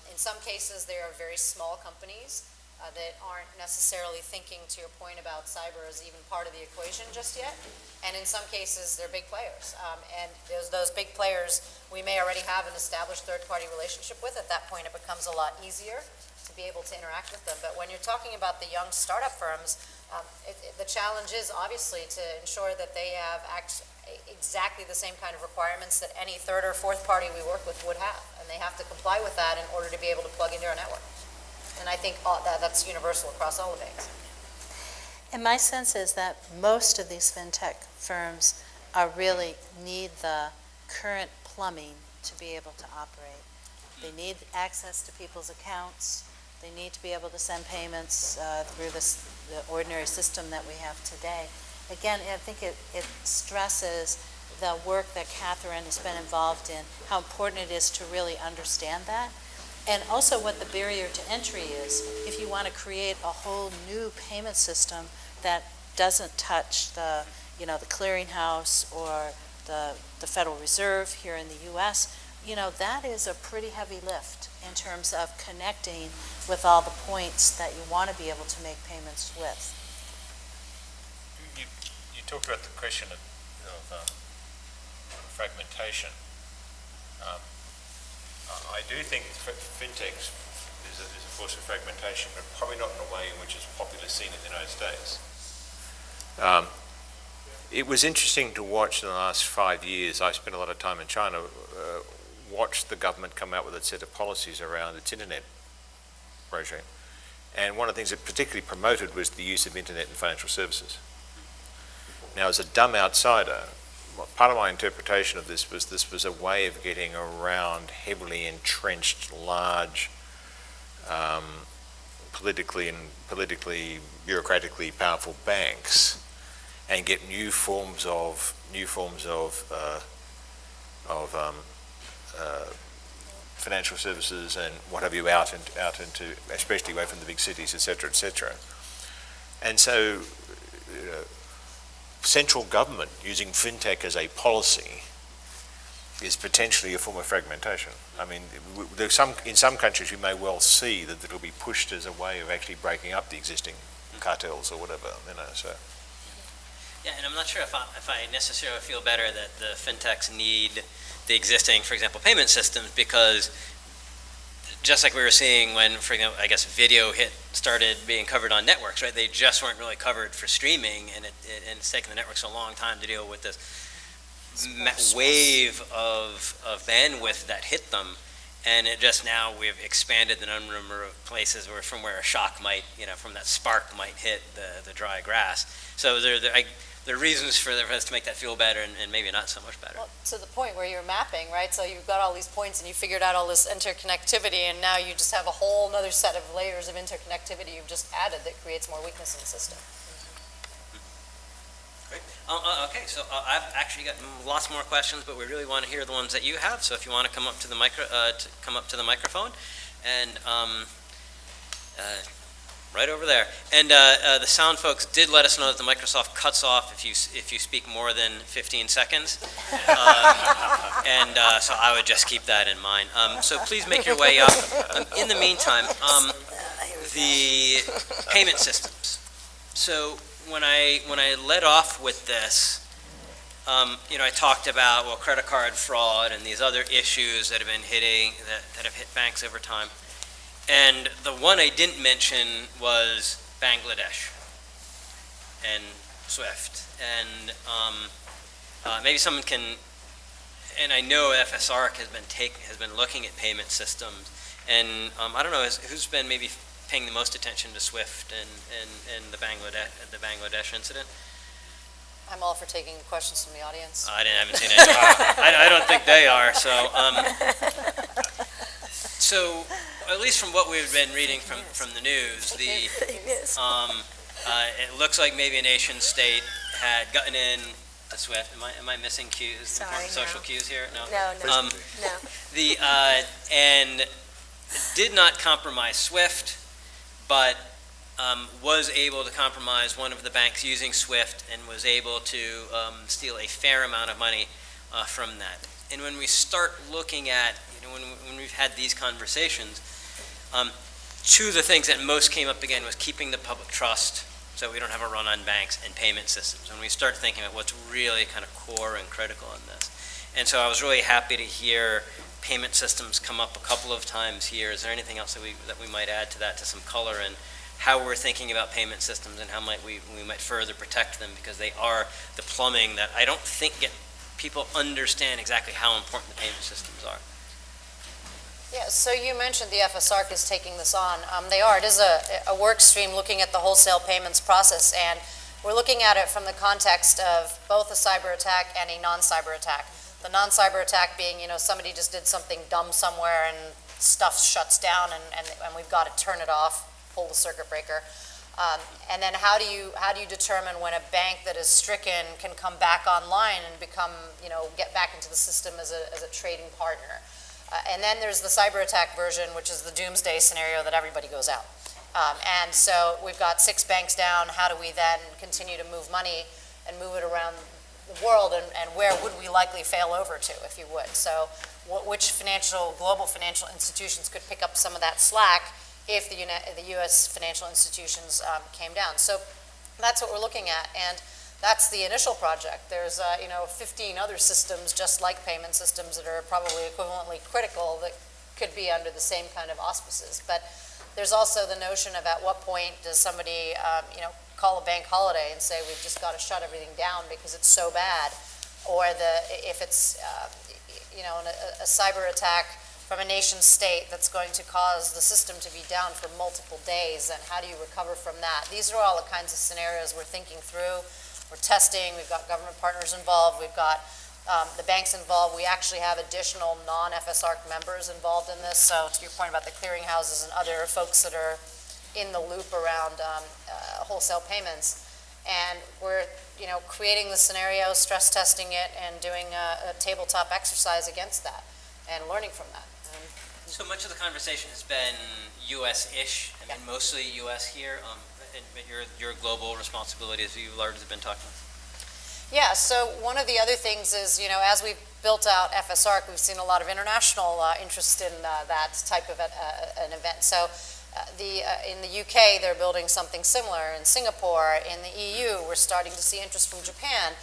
In some cases, they are very small companies that aren't necessarily thinking, to your point about cyber, as even part of the equation just yet. And in some cases, they're big players. And those big players, we may already have an established third-party relationship with. At that point, it becomes a lot easier to be able to interact with them. But when you're talking about the young startup firms, the challenge is obviously to ensure that they have exactly the same kind of requirements that any third or fourth party we work with would have. And they have to comply with that in order to be able to plug into our network. And I think that's universal across all the banks. And my sense is that most of these fintech firms really need the current plumbing to be able to operate. They need access to people's accounts. They need to be able to send payments through the ordinary system that we have today. Again, I think it stresses the work that Katheryn has been involved in, how important it is to really understand that, and also what the barrier to entry is. If you want to create a whole new payment system that doesn't touch the clearinghouse or the Federal Reserve here in the U.S., that is a pretty heavy lift in terms of connecting with all the points that you want to be able to make payments with. You talked about the question of fragmentation. I do think fintech is a force of fragmentation, but probably not in a way in which it's popularly seen in the United States. It was interesting to watch in the last 5 years. I spent a lot of time in China, watched the government come out with a set of policies around its internet regime. And one of the things it particularly promoted was the use of internet in financial services. Now, as a dumb outsider, part of my interpretation of this was a way of getting around heavily entrenched, large, politically, bureaucratically powerful banks, and get new forms of financial services and what have you out into, especially away from the big cities, etc., etc. And so, central government using fintech as a policy is potentially a form of fragmentation. I mean, in some countries you may well see that it'll be pushed as a way of actually breaking up the existing cartels or whatever. So. Yeah, and I'm not sure if I necessarily feel better that the fintechs need the existing, for example, payment systems, because just like we were seeing when, for example, I guess video started being covered on networks, right? They just weren't really covered for streaming, and it's taken the networks a long time to deal with this wave of bandwidth that hit them, and it just now we've expanded the number of places from where a shock might, from that spark might hit the dry grass. So there are reasons for us to make that feel better and maybe not so much better. Well, to the point where you're mapping, right? So you've got all these points and you figured out all this interconnectivity, and now you just have a whole other set of layers of interconnectivity you've just added that creates more weakness in the system. Great. Okay, so I've actually got lots more questions, but we really want to hear the ones that you have. So if you want to come up to the microphone, and right over there. And the sound folks did let us know that the Microsoft cuts off if you speak more than 15 seconds. So I would just keep that in mind. So please make your way up. In the meantime, the payment systems. So when I led off with this, I talked about credit card fraud and these other issues that have been that have hit banks over time. And the one I didn't mention was Bangladesh. and SWIFT. And maybe someone can, and I know FSARC has been looking at payment systems, and I don't know who's been maybe paying the most attention to SWIFT and the Bangladesh incident. I'm all for taking questions from the audience. I haven't seen any. I don't think they are. So at least from what we've been reading from the news, it looks like maybe a nation state had gotten in to SWIFT. Am I missing cues? Sorry, social no. cues here? No. No. And did not compromise SWIFT, but was able to compromise one of the banks using SWIFT and was able to steal a fair amount of money from that. And when we start looking at, when we've had these conversations, two of the things that most came up again was keeping the public trust so we don't have a run on banks and payment systems. When we start thinking about what's really kind of core and critical in this. And so I was really happy to hear payment systems come up a couple of times here. Is there anything else that we might add to that, to some color and how we're thinking about payment systems and how might we might further protect them, because they are the plumbing that I don't think people understand exactly how important the payment systems are. Yeah, so you mentioned the FSARC is taking this on. They are. It is a work stream looking at the wholesale payments process, and we're looking at it from the context of both a cyber attack and a non-cyber attack. The non-cyber attack being, somebody just did something dumb somewhere and stuff shuts down and we've got to turn it off, pull the circuit breaker. And then how do you determine when a bank that is stricken can come back online and become, get back into the system as a trading partner? And then there's the cyber attack version, which is the doomsday scenario that everybody goes out. And so we've got 6 banks down. How do we then continue to move money and move it around the world, and where would we likely fail over to, if you would? So which global financial institutions could pick up some of that slack if the U.S. financial institutions came down? So that's what we're looking at, and that's the initial project. There's 15 other systems just like payment systems that are probably equivalently critical that could be under the same kind of auspices. But there's also the notion of at what point does somebody call a bank holiday and say we've just got to shut everything down because it's so bad, or if it's a cyber attack from a nation state that's going to cause the system to be down for multiple days, and how do you recover from that? These are all the kinds of scenarios we're thinking through. We're testing. We've got government partners involved. We've got the banks involved. We actually have additional non-FSARC members involved in this. So to your point about the clearinghouses and other folks that are in the loop around wholesale payments, and we're creating the scenario, stress testing it, and doing a tabletop exercise against that and learning from that. So much of the conversation has been U.S.-ish, I mean, mostly U.S. here, but your global responsibility, as you've largely been talking. Yeah, so one of the other things is, as we've built out FSARC, we've seen a lot of international interest in that type of an event. So in the UK, they're building something similar. In Singapore, in the EU, we're starting to see interest from Japan.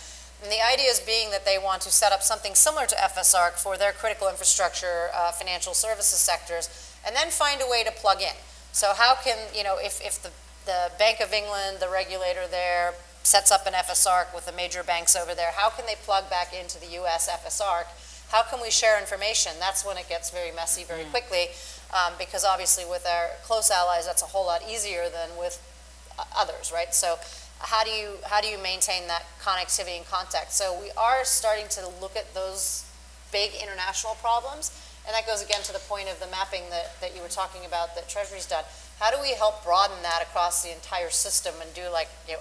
And the idea is being that they want to set up something similar to FSARC for their critical infrastructure, financial services sectors, and then find a way to plug in. So how can, if the Bank of England, the regulator there, sets up an FSARC with the major banks over there, how can they plug back into the US FSARC? How can we share information? That's when it gets very messy very quickly, because obviously with our close allies, that's a whole lot easier than with others, right? So how do you maintain that connectivity and contact? So we are starting to look at those big international problems, and that goes again to the point of the mapping that you were talking about that Treasury's done. How do we help broaden that across the entire system and do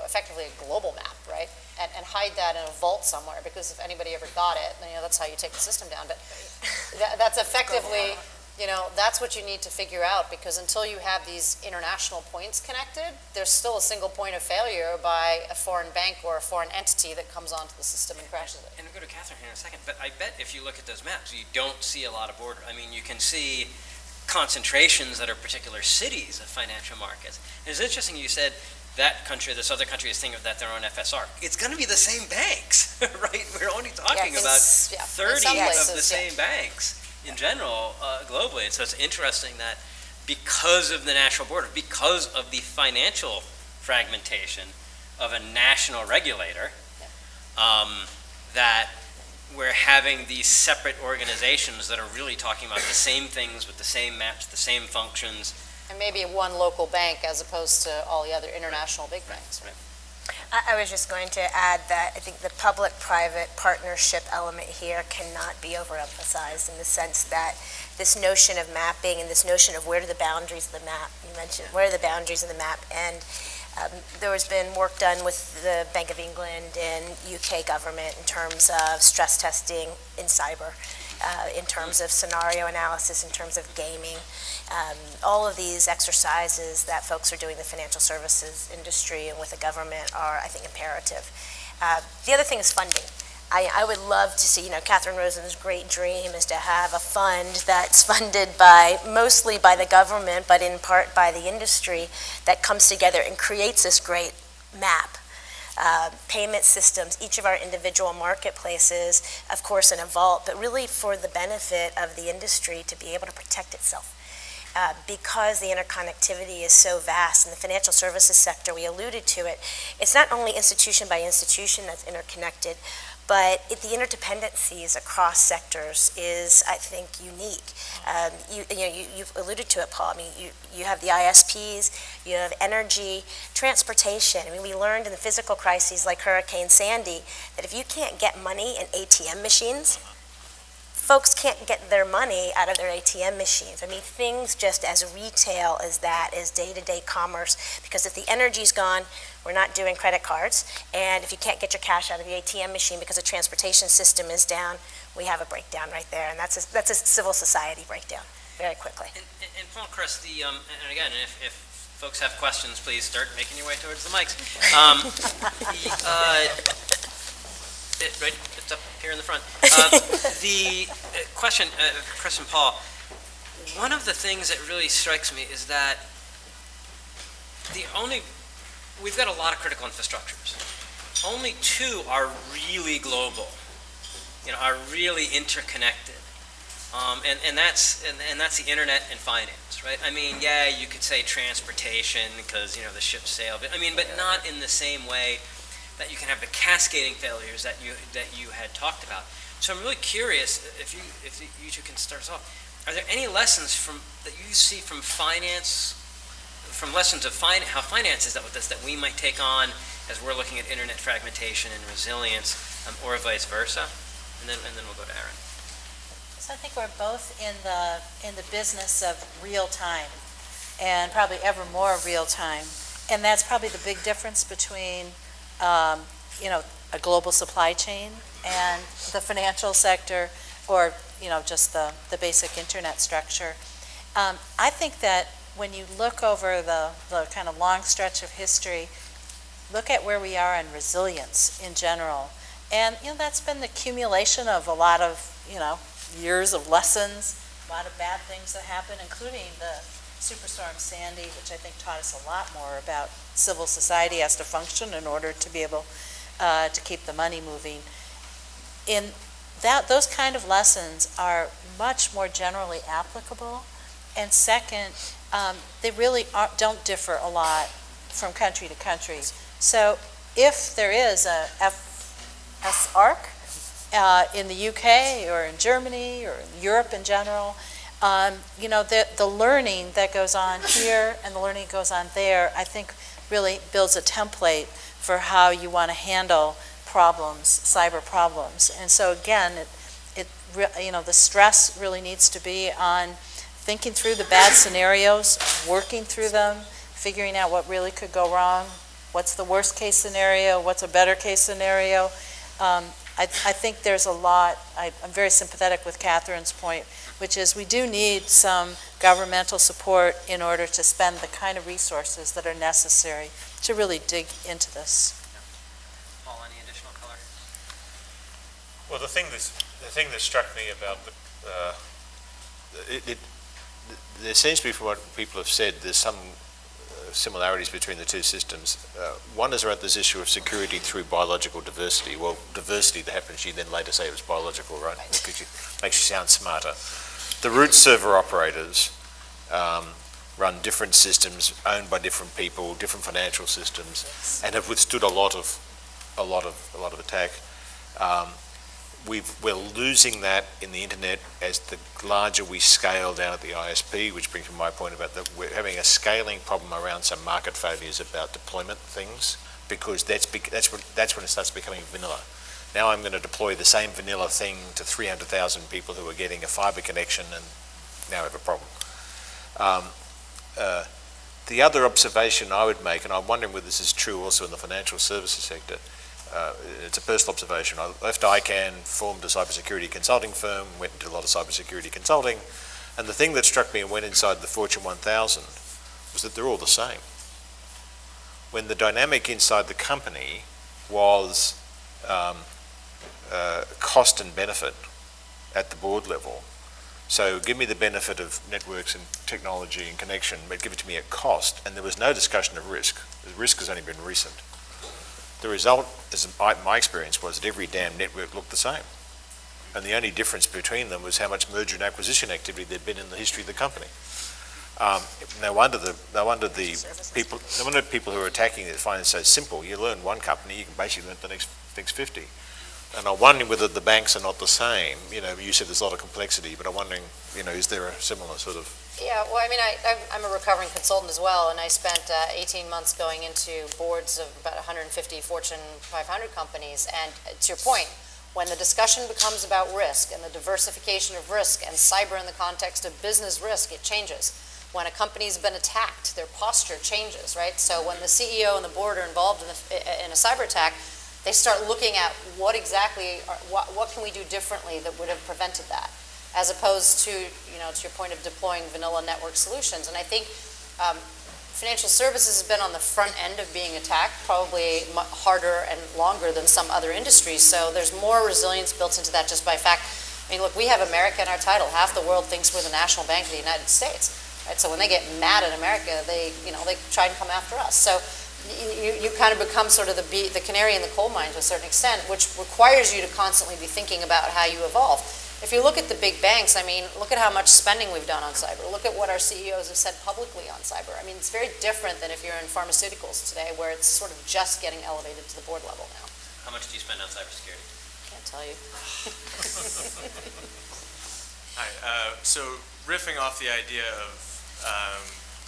effectively a global map, right? And hide that in a vault somewhere, because if anybody ever got it, then, that's how you take the system down. But that's effectively, that's what you need to figure out, because until you have these international points connected, there's still a single point of failure by a foreign bank or a foreign entity that comes onto the system and crashes it. And we'll go to Katheryn here in a second, but I bet if you look at those maps, you don't see a lot of border. I mean, you can see concentrations that are particular cities of financial markets. And it's interesting you said that country, this other country is thinking of that their own FSR. It's going to be the same banks, right? We're only talking about 30 of the same banks in general globally. And so it's interesting that because of the national border, because of the financial fragmentation, of a national regulator, that we're having these separate organizations that are really talking about the same things with the same maps, the same functions. And maybe one local bank as opposed to all the other international big banks. Right. I was just going to add that I think the public-private partnership element here cannot be overemphasized in the sense that this notion of mapping and this notion of where are the boundaries of the map, you mentioned, where are the boundaries of the map, and there has been work done with the Bank of England and UK government in terms of stress testing in cyber, in terms of scenario analysis, in terms of gaming. All of these exercises that folks are doing in the financial services industry and with the government are, I think, imperative. The other thing is funding. I would love to see, Katheryn Rosen's great dream is to have a fund that's funded mostly by the government, but in part by the industry, that comes together and creates this great map. Payment systems, each of our individual marketplaces, of course in a vault, but really for the benefit of the industry to be able to protect itself. Because the interconnectivity is so vast in the financial services sector, we alluded to it, it's not only institution by institution that's interconnected, but the interdependencies across sectors is, I think, unique. You've alluded to it, Paul. I mean, you have the ISPs, you have energy, transportation. I mean, we learned in the physical crises like Hurricane Sandy that if you can't get money in ATM machines, folks can't get their money out of their ATM machines. I mean, things just as retail as that, as day-to-day commerce, because if the energy's gone, we're not doing credit cards, and if you can't get your cash out of the ATM machine because the transportation system is down, we have a breakdown right there, and that's a civil society breakdown, very quickly. And Paul, Chris, and again, if folks have questions, please start making your way towards the mics. Right, it's up here in the front. The question, Chris and Paul, one of the things that really strikes me is that we've got a lot of critical infrastructures. Only two are really global, are really interconnected. And that's the internet and finance, right? I mean, yeah, you could say transportation because, the ships sail, but not in the same way that you can have the cascading failures that you had talked about. So I'm really curious if you two can start us off. Are there any lessons that you see from finance, from lessons of how finance is dealt with this that we might take on as we're looking at internet fragmentation and resilience, or vice versa? And then we'll go to Aaron. So I think we're both in the business of real time, and probably ever more real time, and that's probably the big difference between a global supply chain and the financial sector, or, just the basic internet structure. I think that when you look over the kind of long stretch of history, look at where we are in resilience in general. And, that's been the accumulation of a lot of, years of lessons, a lot of bad things that happened, including the Superstorm Sandy, which I think taught us a lot more about civil society has to function in order to be able to keep the money moving. Those kind of lessons are much more generally applicable. And second, they really don't differ a lot from country to country. So if there is a FSARC in the UK or in Germany or in Europe in general, the learning that goes on here and the learning that goes on there, I think really builds a template for how you want to handle problems, cyber problems. And so again, the stress really needs to be on thinking through the bad scenarios, working through them, figuring out what really could go wrong, what's the worst case scenario, what's a better case scenario. I think there's a lot. I'm very sympathetic with Katheryn's point, which is we do need some governmental support in order to spend the kind of resources that are necessary to really dig into this. Paul, any additional color? Well, the thing that struck me about there seems to be, from what people have said, there's some similarities between the two systems. One is around this issue of security through biological diversity. Well, diversity that happens, you then later say it was biological, right? Because makes you sound smarter. The root server operators run different systems owned by different people, different financial systems, and have withstood a lot of attack. We're losing that in the internet as the larger we scale down at the ISP, which brings me to my point about that we're having a scaling problem around some market failures about deployment things, because that's when it starts becoming vanilla. Now I'm going to deploy the same vanilla thing to 300,000 people who are getting a fibre connection, and now I have a problem. The other observation I would make, and I'm wondering whether this is true also in the financial services sector, it's a personal observation. I left ICANN, formed a cybersecurity consulting firm, went into a lot of cybersecurity consulting, and the thing that struck me and went inside the Fortune 1000 was that they're all the same. When the dynamic inside the company was cost and benefit at the board level, so give me the benefit of networks and technology and connection, but give it to me at cost, and there was no discussion of risk. The risk has only been recent. The result, as my experience, was that every damn network looked the same. And the only difference between them was how much merger and acquisition activity there'd been in the history of the company. No wonder people who are attacking it find it so simple. You learn one company, you can basically learn the next 50. And I'm wondering whether the banks are not the same. You know, you said there's a lot of complexity, but I'm wondering, is there a similar sort of... Yeah, well, I mean, I'm a recovering consultant as well, and I spent 18 months going into boards of about 150 Fortune 500 companies, and to your point, when the discussion becomes about risk and the diversification of risk and cyber in the context of business risk, it changes. When a company's been attacked, their posture changes, right? So when the CEO and the board are involved in a cyber attack, they start looking at what can we do differently that would have prevented that, as opposed to, to your point of deploying vanilla network solutions. And I think financial services has been on the front end of being attacked, probably harder and longer than some other industries. So there's more resilience built into that just by fact. I mean, look, we have America in our title. Half the world thinks we're the national bank of the United States, right? So when they get mad at America, they try and come after us. So you kind of become sort of the canary in the coal mine to a certain extent, which requires you to constantly be thinking about how you evolve. If you look at the big banks, I mean, look at how much spending we've done on cyber. Look at what our CEOs have said publicly on cyber. I mean, it's very different than if you're in pharmaceuticals today, where it's sort of just getting elevated to the board level now. How much do you spend on cybersecurity? Can't tell you. Hi. So riffing off the idea of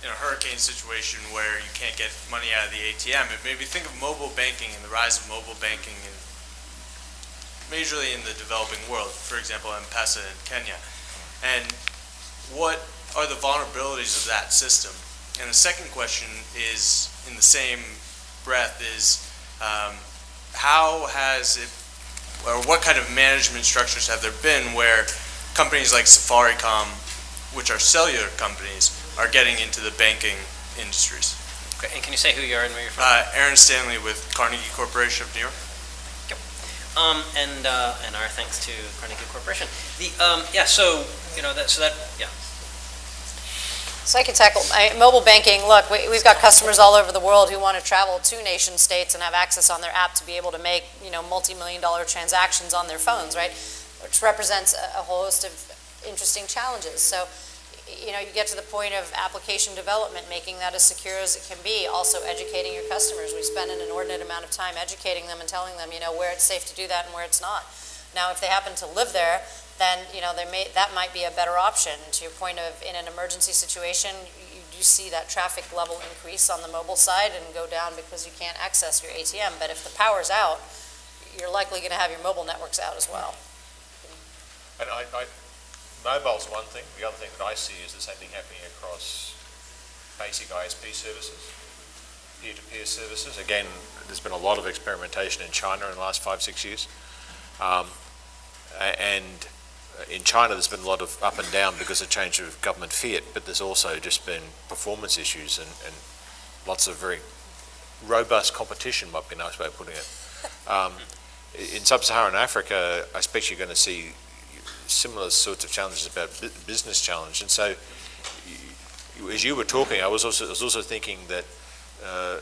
in a hurricane situation where you can't get money out of the ATM, it made me think of mobile banking and the rise of mobile banking in majorly in the developing world, for example, M-Pesa in Kenya. And what are the vulnerabilities of that system? And the second question is, in the same breath, is how has it, or what kind of management structures have there been where companies like Safaricom, which are cellular companies, are getting into the banking industries? Okay, and can you say who you are and where you're from? Aaron Stanley with Carnegie Corporation of New York. And our thanks to Carnegie Corporation. So I can tackle mobile banking. Look, we've got customers all over the world who want to travel to nation states and have access on their app to be able to make, multi-million-dollar transactions on their phones, right? Which represents a whole host of interesting challenges. So, you get to the point of application development, making that as secure as it can be, also educating your customers. We spend an inordinate amount of time educating them and telling them, where it's safe to do that and where it's not. Now, if they happen to live there, then, that might be a better option. To your point of, in an emergency situation, you do see that traffic level increase on the mobile side and go down because you can't access your ATM. But if the power's out, you're likely going to have your mobile networks out as well. And mobile's one thing. The other thing that I see is the same thing happening across basic ISP services, peer-to-peer services. Again, there's been a lot of experimentation in China in the last 5-6 years. And in China, there's been a lot of up and down because of change of government fiat, but there's also just been performance issues and lots of very robust competition, might be a nice way of putting it. In sub-Saharan Africa, I expect you're going to see similar sorts of challenges about business challenge. And so, as you were talking, I was also thinking that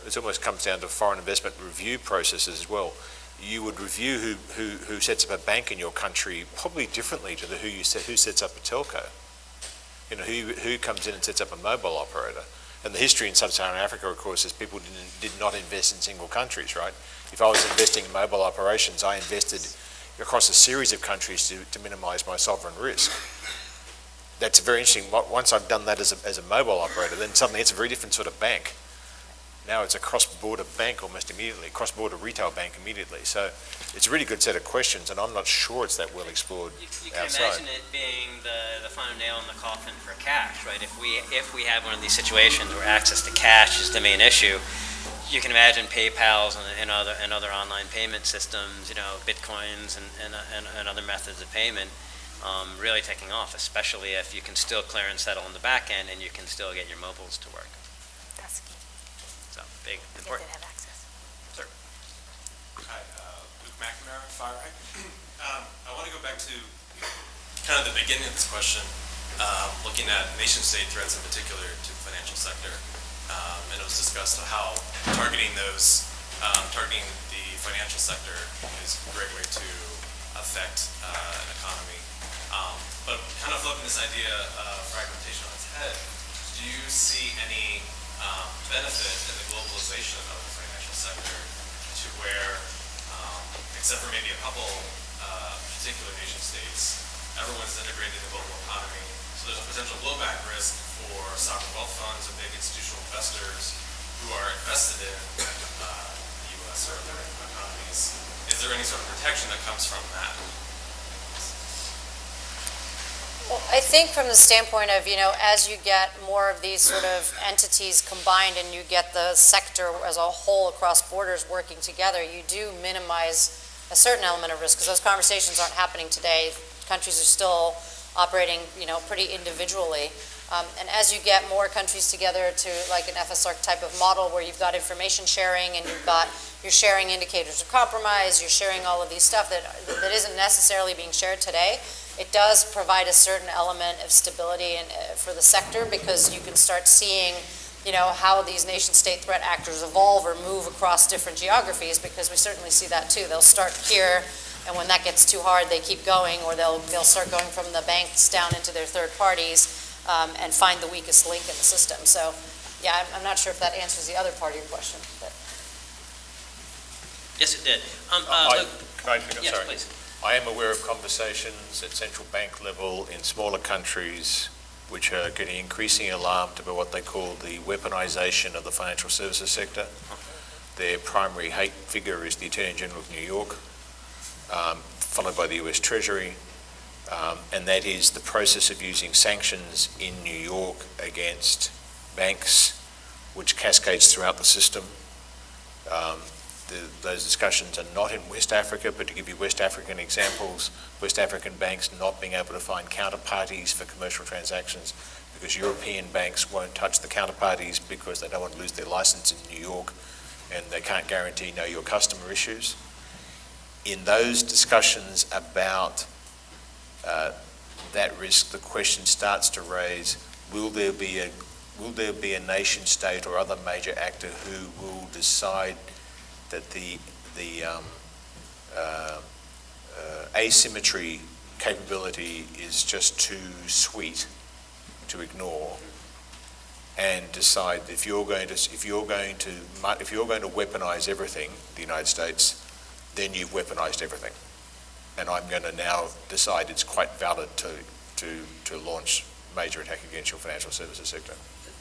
it almost comes down to foreign investment review processes as well. You would review who sets up a bank in your country probably differently to who sets up a telco. who comes in and sets up a mobile operator? And the history in sub-Saharan Africa, of course, is people did not invest in single countries, right? If I was investing in mobile operations, I invested across a series of countries to minimise my sovereign risk. That's very interesting. Once I've done that as a mobile operator, then suddenly it's a very different sort of bank. Now it's a cross-border bank almost immediately, cross-border retail bank immediately. So it's a really good set of questions, and I'm not sure it's that well explored You can outside. imagine it being the final nail in the coffin for cash, right? If we have one of these situations where access to cash is the main issue, you can imagine PayPal's and other online payment systems, Bitcoins and other methods of payment really taking off, especially if you can still clear and settle on the back end and you can still get your mobiles to work. That's key. So big, If important. they have access. Sir. Hi, Luke McNamara, FireEye. I want to go back to kind of the beginning of this question, looking at nation-state threats in particular to the financial sector. And it was discussed how targeting the financial sector is a great way to affect an economy. But kind of flipping this idea of fragmentation on its head, do you see any benefit in the globalization of the financial sector to where, except for maybe a couple particular nation states, everyone's integrated in the global economy? So there's a potential blowback risk for sovereign wealth funds and big institutional investors who are invested in the U.S. or other economies. Is there any sort of protection that comes from that? Well, I think from the standpoint of, as you get more of these sort of entities combined and you get the sector as a whole across borders working together, you do minimize a certain element of risk, because those conversations aren't happening today. Countries are still operating, pretty individually. And as you get more countries together to like an FSR type of model where you've got information sharing and you're sharing indicators of compromise, you're sharing all of these stuff that isn't necessarily being shared today, it does provide a certain element of stability for the sector, because you can start seeing, how these nation-state threat actors evolve or move across different geographies, because we certainly see that too. They'll start here, and when that gets too hard, they keep going, or they'll start going from the banks down into their third parties and find the weakest link in the system. So, yeah, I'm not sure if that answers the other part of your question. But. Yes, it did. Yes, Sorry. please. I am aware of conversations at central bank level in smaller countries which are getting increasingly alarmed about what they call the weaponization of the financial services sector. Their primary hate figure is the Attorney General of New York, followed by the US Treasury, and that is the process of using sanctions in New York against banks, which cascades throughout the system. Those discussions are not in West Africa, but to give you West African examples, West African banks not being able to find counterparties for commercial transactions because European banks won't touch the counterparties because they don't want to lose their license in New York and they can't guarantee know your customer issues. In those discussions about that risk, the question starts to raise, will there be a nation state or other major actor who will decide that the asymmetry capability is just too sweet to ignore, and decide that if you're going to weaponize everything, the United States, then you've weaponized everything, and I'm going to now decide it's quite valid to launch major attack against your financial services sector.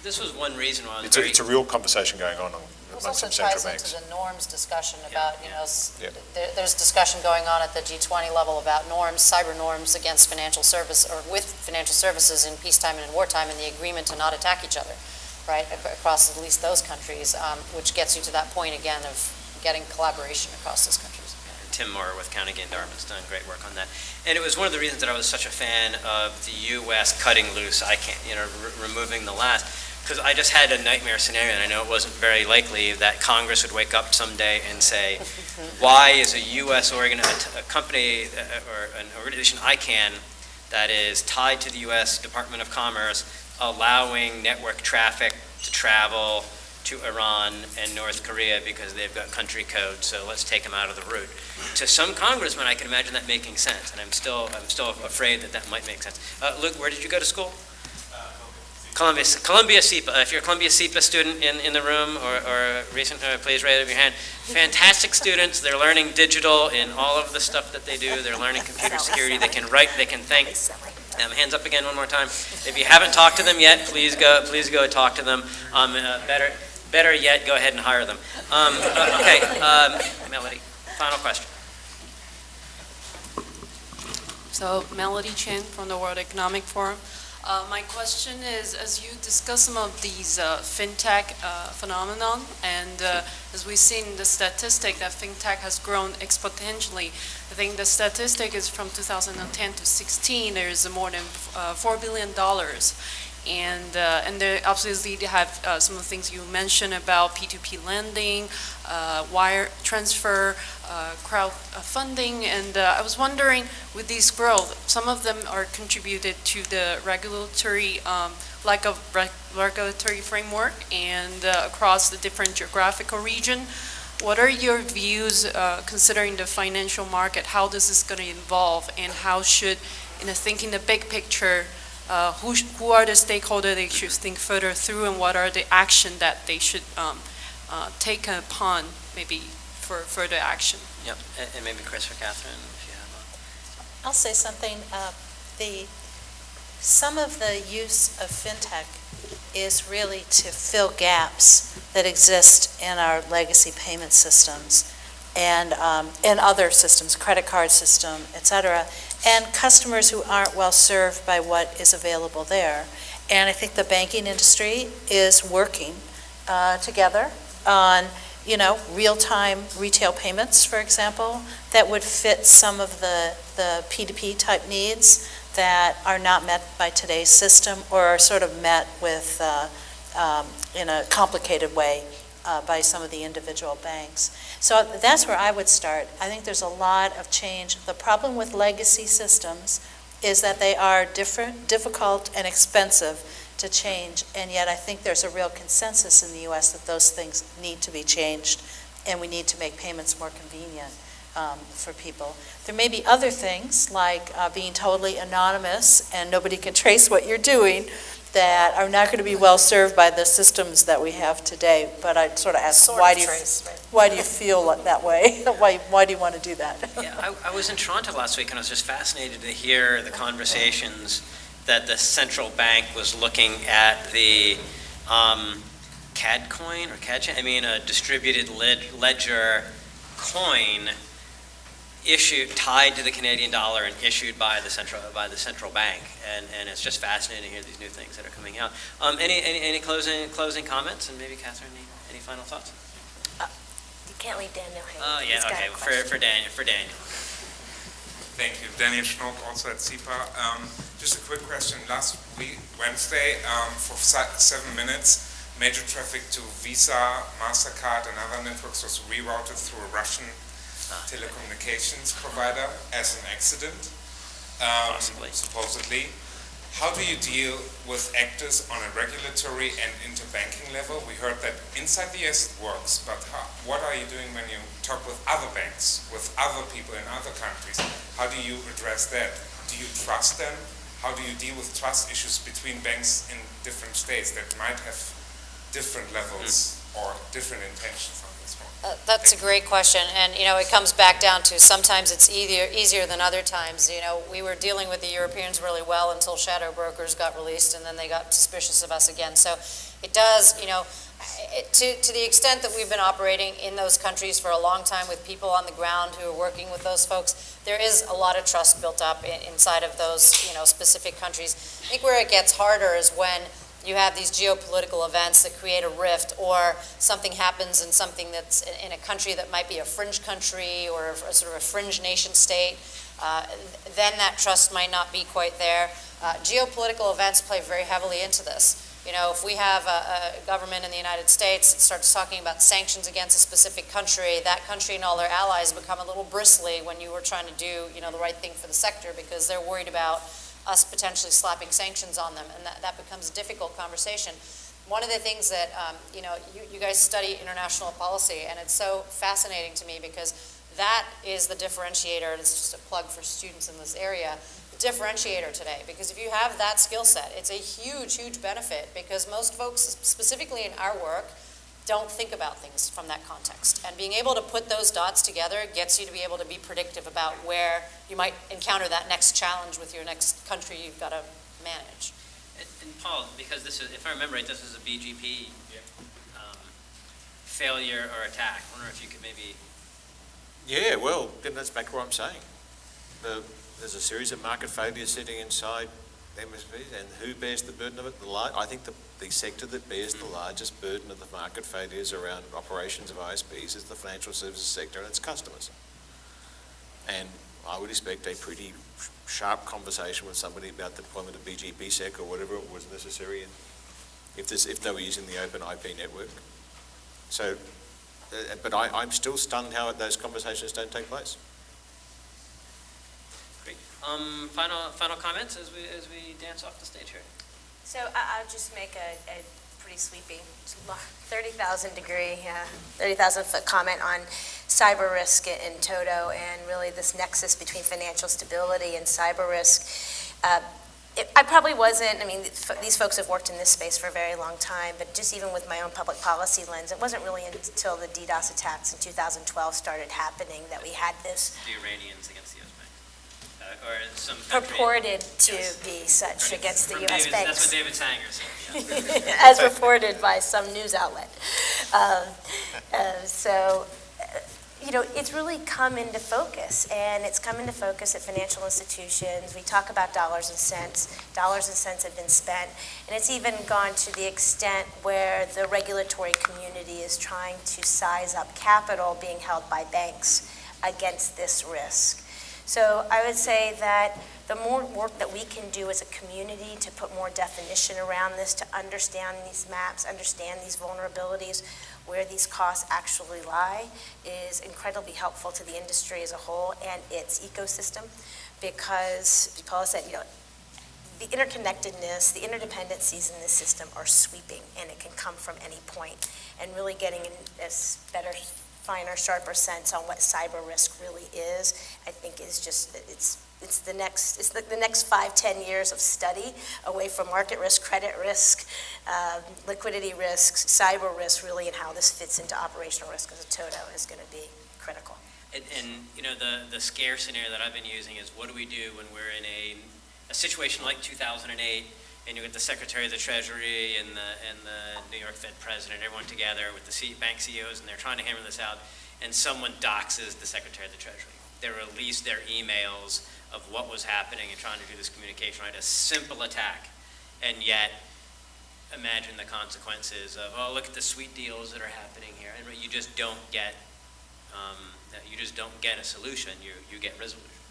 This was one reason why I was It's a real conversation going on amongst some central banks. Into the norms discussion about, there's discussion going on at the G20 level about norms, cyber norms against financial service, or with financial services in peacetime and in wartime, and the agreement to not attack each other, right, across at least those countries, which gets you to that point again of getting collaboration across those countries. Tim Moore with County Gain Dartmouth's done great work on that. And it was one of the reasons that I was such a fan of the U.S. cutting loose, removing the last, because I just had a nightmare scenario, and I know it wasn't very likely that Congress would wake up someday and say, why is a U.S. a company or an organization ICANN that is tied to the U.S. Department of Commerce allowing network traffic to travel to Iran and North Korea because they've got country codes, so let's take them out of the route. To some congressmen, I can imagine that making sense, and I'm still afraid that might make sense. Luke, where did you go to school? Columbia SIPA. If you're a Columbia SIPA student in the room or recent, please raise up your hand. Fantastic students. They're learning digital in all of the stuff that they do. They're learning computer security. They can write. They can think. Hands up again one more time. If you haven't talked to them yet, please go talk to them. Better yet, go ahead and hire them. Okay, Melody, final question. So, Melody Chen from the World Economic Forum. My question is, as you discuss some of these fintech phenomenon, and as we've seen the statistic that fintech has grown exponentially, I think the statistic is from 2010 to 16, there's more than $4 billion. And they obviously have some of the things you mentioned about P2P lending, wire transfer, crowdfunding, and I was wondering, with these growth, some of them are contributed to the regulatory, lack of regulatory framework, and across the different geographical region. What are your views considering the financial market? How this is going to evolve, and how should, thinking the big picture, who are the stakeholders they should think further through, and what are the action that they should take upon, maybe for further action? Yep, and maybe Chris or Katheryn, if you have I'll say something. Some of the use of fintech is really to fill gaps that exist in our legacy payment systems and in other systems, credit card system, et cetera, and customers who aren't well served by what is available there. And I think the banking industry is working together on, real-time retail payments, for example, that would fit some of the P2P type needs that are not met by today's system, or are sort of met with in a complicated way by some of the individual banks. So that's where I would start. I think there's a lot of change. The problem with legacy systems is that they are difficult, and expensive to change, and yet I think there's a real consensus in the U.S. that those things need to be changed, and we need to make payments more convenient for people. There may be other things, like being totally anonymous and nobody can trace what you're doing, that are not going to be well served by the systems that we have today. But I'd sort of ask, why do you feel that way? Why do you want to do that? Yeah, I was in Toronto last week, and I was just fascinated to hear the conversations that the central bank was looking at the CAD coin, or CAD, a distributed ledger coin tied to the Canadian dollar and issued by the central bank, and it's just fascinating to hear these new things that are coming out. Any closing comments, and maybe Katheryn, any final thoughts? You can't leave Daniel hanging. Oh yeah, okay. For Daniel. Thank you, Daniel Schnock, also at SIPA. Just a quick question. Last week, Wednesday, for 7 minutes, major traffic to Visa, MasterCard, and other networks was rerouted through a Russian telecommunications provider as an accident, supposedly. How do you deal with actors on a regulatory and interbanking level? We heard that inside the US it works, but what are you doing when you talk with other banks, with other people in other countries? How do you address that? Do you trust them? How do you deal with trust issues between banks in different states that might have different levels or different intentions on this one? That's a great question, and it comes back down to sometimes it's easier than other times. We were dealing with the Europeans really well until shadow brokers got released, and then they got suspicious of us again. So it does, to the extent that we've been operating in those countries for a long time with people on the ground who are working with those folks, there is a lot of trust built up inside of those specific countries. I think where it gets harder is when you have these geopolitical events that create a rift, or something happens in something that's in a country that might be a fringe country or a sort of a fringe nation state, then that trust might not be quite there. Geopolitical events play very heavily into this. If we have a government in the United States that starts talking about sanctions against a specific country, that country and all their allies become a little bristly when you were trying to do the right thing for the sector, because they're worried about us potentially slapping sanctions on them, and that becomes a difficult conversation. One of the things that, you guys study international policy, and it's so fascinating to me because that is the differentiator, and it's just a plug for students in this area. differentiator today, because if you have that skill set, it's a huge, huge benefit, because most folks, specifically in our work, don't think about things from that context. And being able to put those dots together gets you to be able to be predictive about where you might encounter that next challenge with your next country you've got to manage. And Paul, because this is, if I remember right, this is a BGP failure or attack. I wonder if you could maybe... Yeah, well, then that's back to what I'm saying. There's a series of market failures sitting inside MSPs, and who bears the burden of it? I think the sector that bears the largest burden of the market failures around operations of ISPs is the financial services sector and its customers. And I would expect a pretty sharp conversation with somebody about the deployment of BGP-SEC or whatever it was necessary, and if they were using the open IP network. So, but I'm still stunned how those conversations don't take place. Great. Final comments as we dance off the stage here. So I'll just make a pretty sweeping 30,000 degree, 30,000 foot comment on cyber risk in toto, and really this nexus between financial stability and cyber risk. I probably wasn't, I mean, these folks have worked in this space for a very long time, but just even with my own public policy lens, it wasn't really until the DDoS attacks in 2012 started happening that we had this The Iranians against the U.S. bank. Or some country. purported to be such against the U.S. banks. That's what David Sanger said, yeah. As reported by some news outlet. You know, it's really come into focus, and it's come into focus at financial institutions. We talk about dollars and cents. Dollars and cents have been spent, and it's even gone to the extent where the regulatory community is trying to size up capital being held by banks against this risk. So I would say that the more work that we can do as a community to put more definition around this, to understand these maps, understand these vulnerabilities, where these costs actually lie, is incredibly helpful to the industry as a whole and its ecosystem, because Paula said, you know, the interconnectedness, the interdependencies in this system are sweeping, and it can come from any point. And really getting a better, finer, sharper sense on what cyber risk really is, I think is just, it's the next 5-10 years of study away from market risk, credit risk, liquidity risks, cyber risk, really, and how this fits into operational risk as a toto is going to be critical. And you know, the scare scenario that I've been using is, what do we do when we're in a situation like 2008, and you get the Secretary of the Treasury and the New York Fed President, everyone together with the bank CEOs, and they're trying to hammer this out, and someone doxes the Secretary of the Treasury. They release their emails of what was happening and trying to do this communication, right? A simple attack, and yet imagine the consequences of, oh, look at the sweet deals that are happening here, and you just don't get a solution. You get resolution.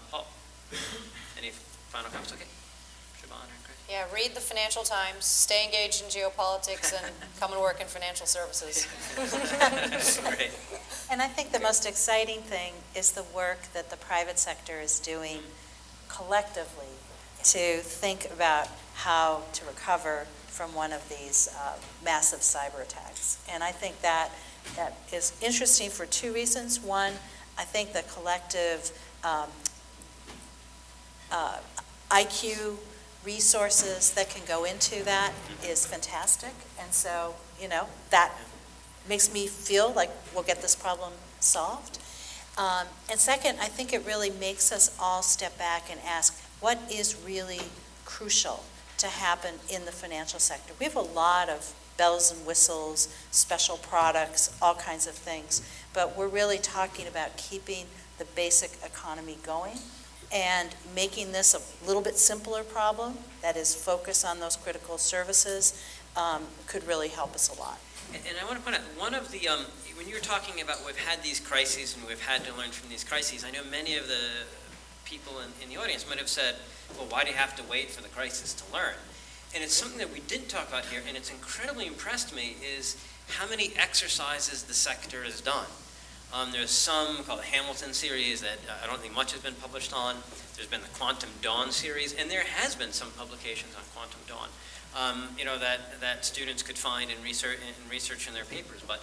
Paul, any final comments? Okay, Siobhan or Chris? Yeah, read the Financial Times, stay engaged in geopolitics, and come and work in financial services. Great. And I think the most exciting thing is the work that the private sector is doing collectively to think about how to recover from one of these massive cyber attacks. And I think that is interesting for two reasons. One, I think the collective IQ resources that can go into that is fantastic. And so, you know, that makes me feel like we'll get this problem solved. And second, I think it really makes us all step back and ask, what is really crucial to happen in the financial sector? We have a lot of bells and whistles, special products, all kinds of things, but we're really talking about keeping the basic economy going and making this a little bit simpler problem that is focused on those critical services could really help us a lot. And I want to point out, one of the, when you were talking about we've had these crises and we've had to learn from these crises, I know many of the people in the audience might have said, well, why do you have to wait for the crisis to learn? And it's something that we didn't talk about here, and it's incredibly impressed me, is how many exercises the sector has done. There's some called the Hamilton series that I don't think much has been published on. There's been the Quantum Dawn series, and there has been some publications on Quantum Dawn, you know, that students could find and research in their papers. But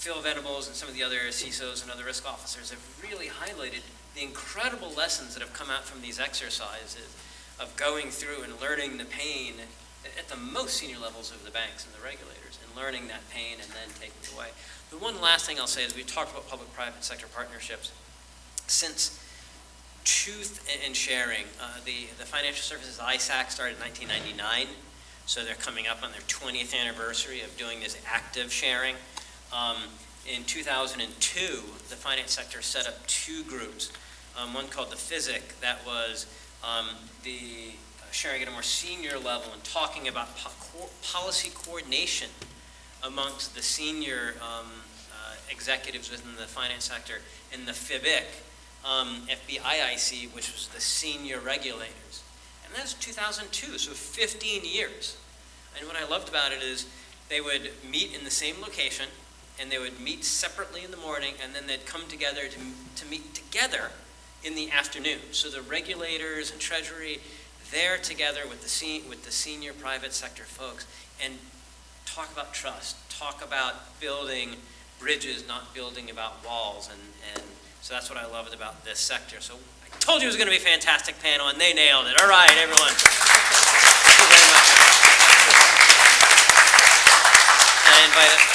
Phil Venables and some of the other CISOs and other risk officers have really highlighted the incredible lessons that have come out from these exercises of going through and learning the pain at the most senior levels of the banks and the regulators, and learning that pain and then taking it away. The one last thing I'll say is we talked about public-private sector partnerships. Since truth and sharing, the financial services ISAC started in 1999, so they're coming up on their 20th anniversary of doing this active sharing. In 2002, the finance sector set up two groups, one called the FISIC, that was the sharing at a more senior level and talking about policy coordination amongst the senior executives within the finance sector, and the FIBIC, FBIIC, which was the senior regulators. And that's 2002, so 15 years. And what I loved about it is they would meet in the same location, and they would meet separately in the morning, and then they'd come together to meet together in the afternoon. So the regulators and Treasury, they're together with the senior private sector folks, and talk about trust, talk about building bridges, not building about walls, and so that's what I loved about this sector. So I told you it was going to be a fantastic panel, and they nailed it. All right, everyone. Thank you very much. I invite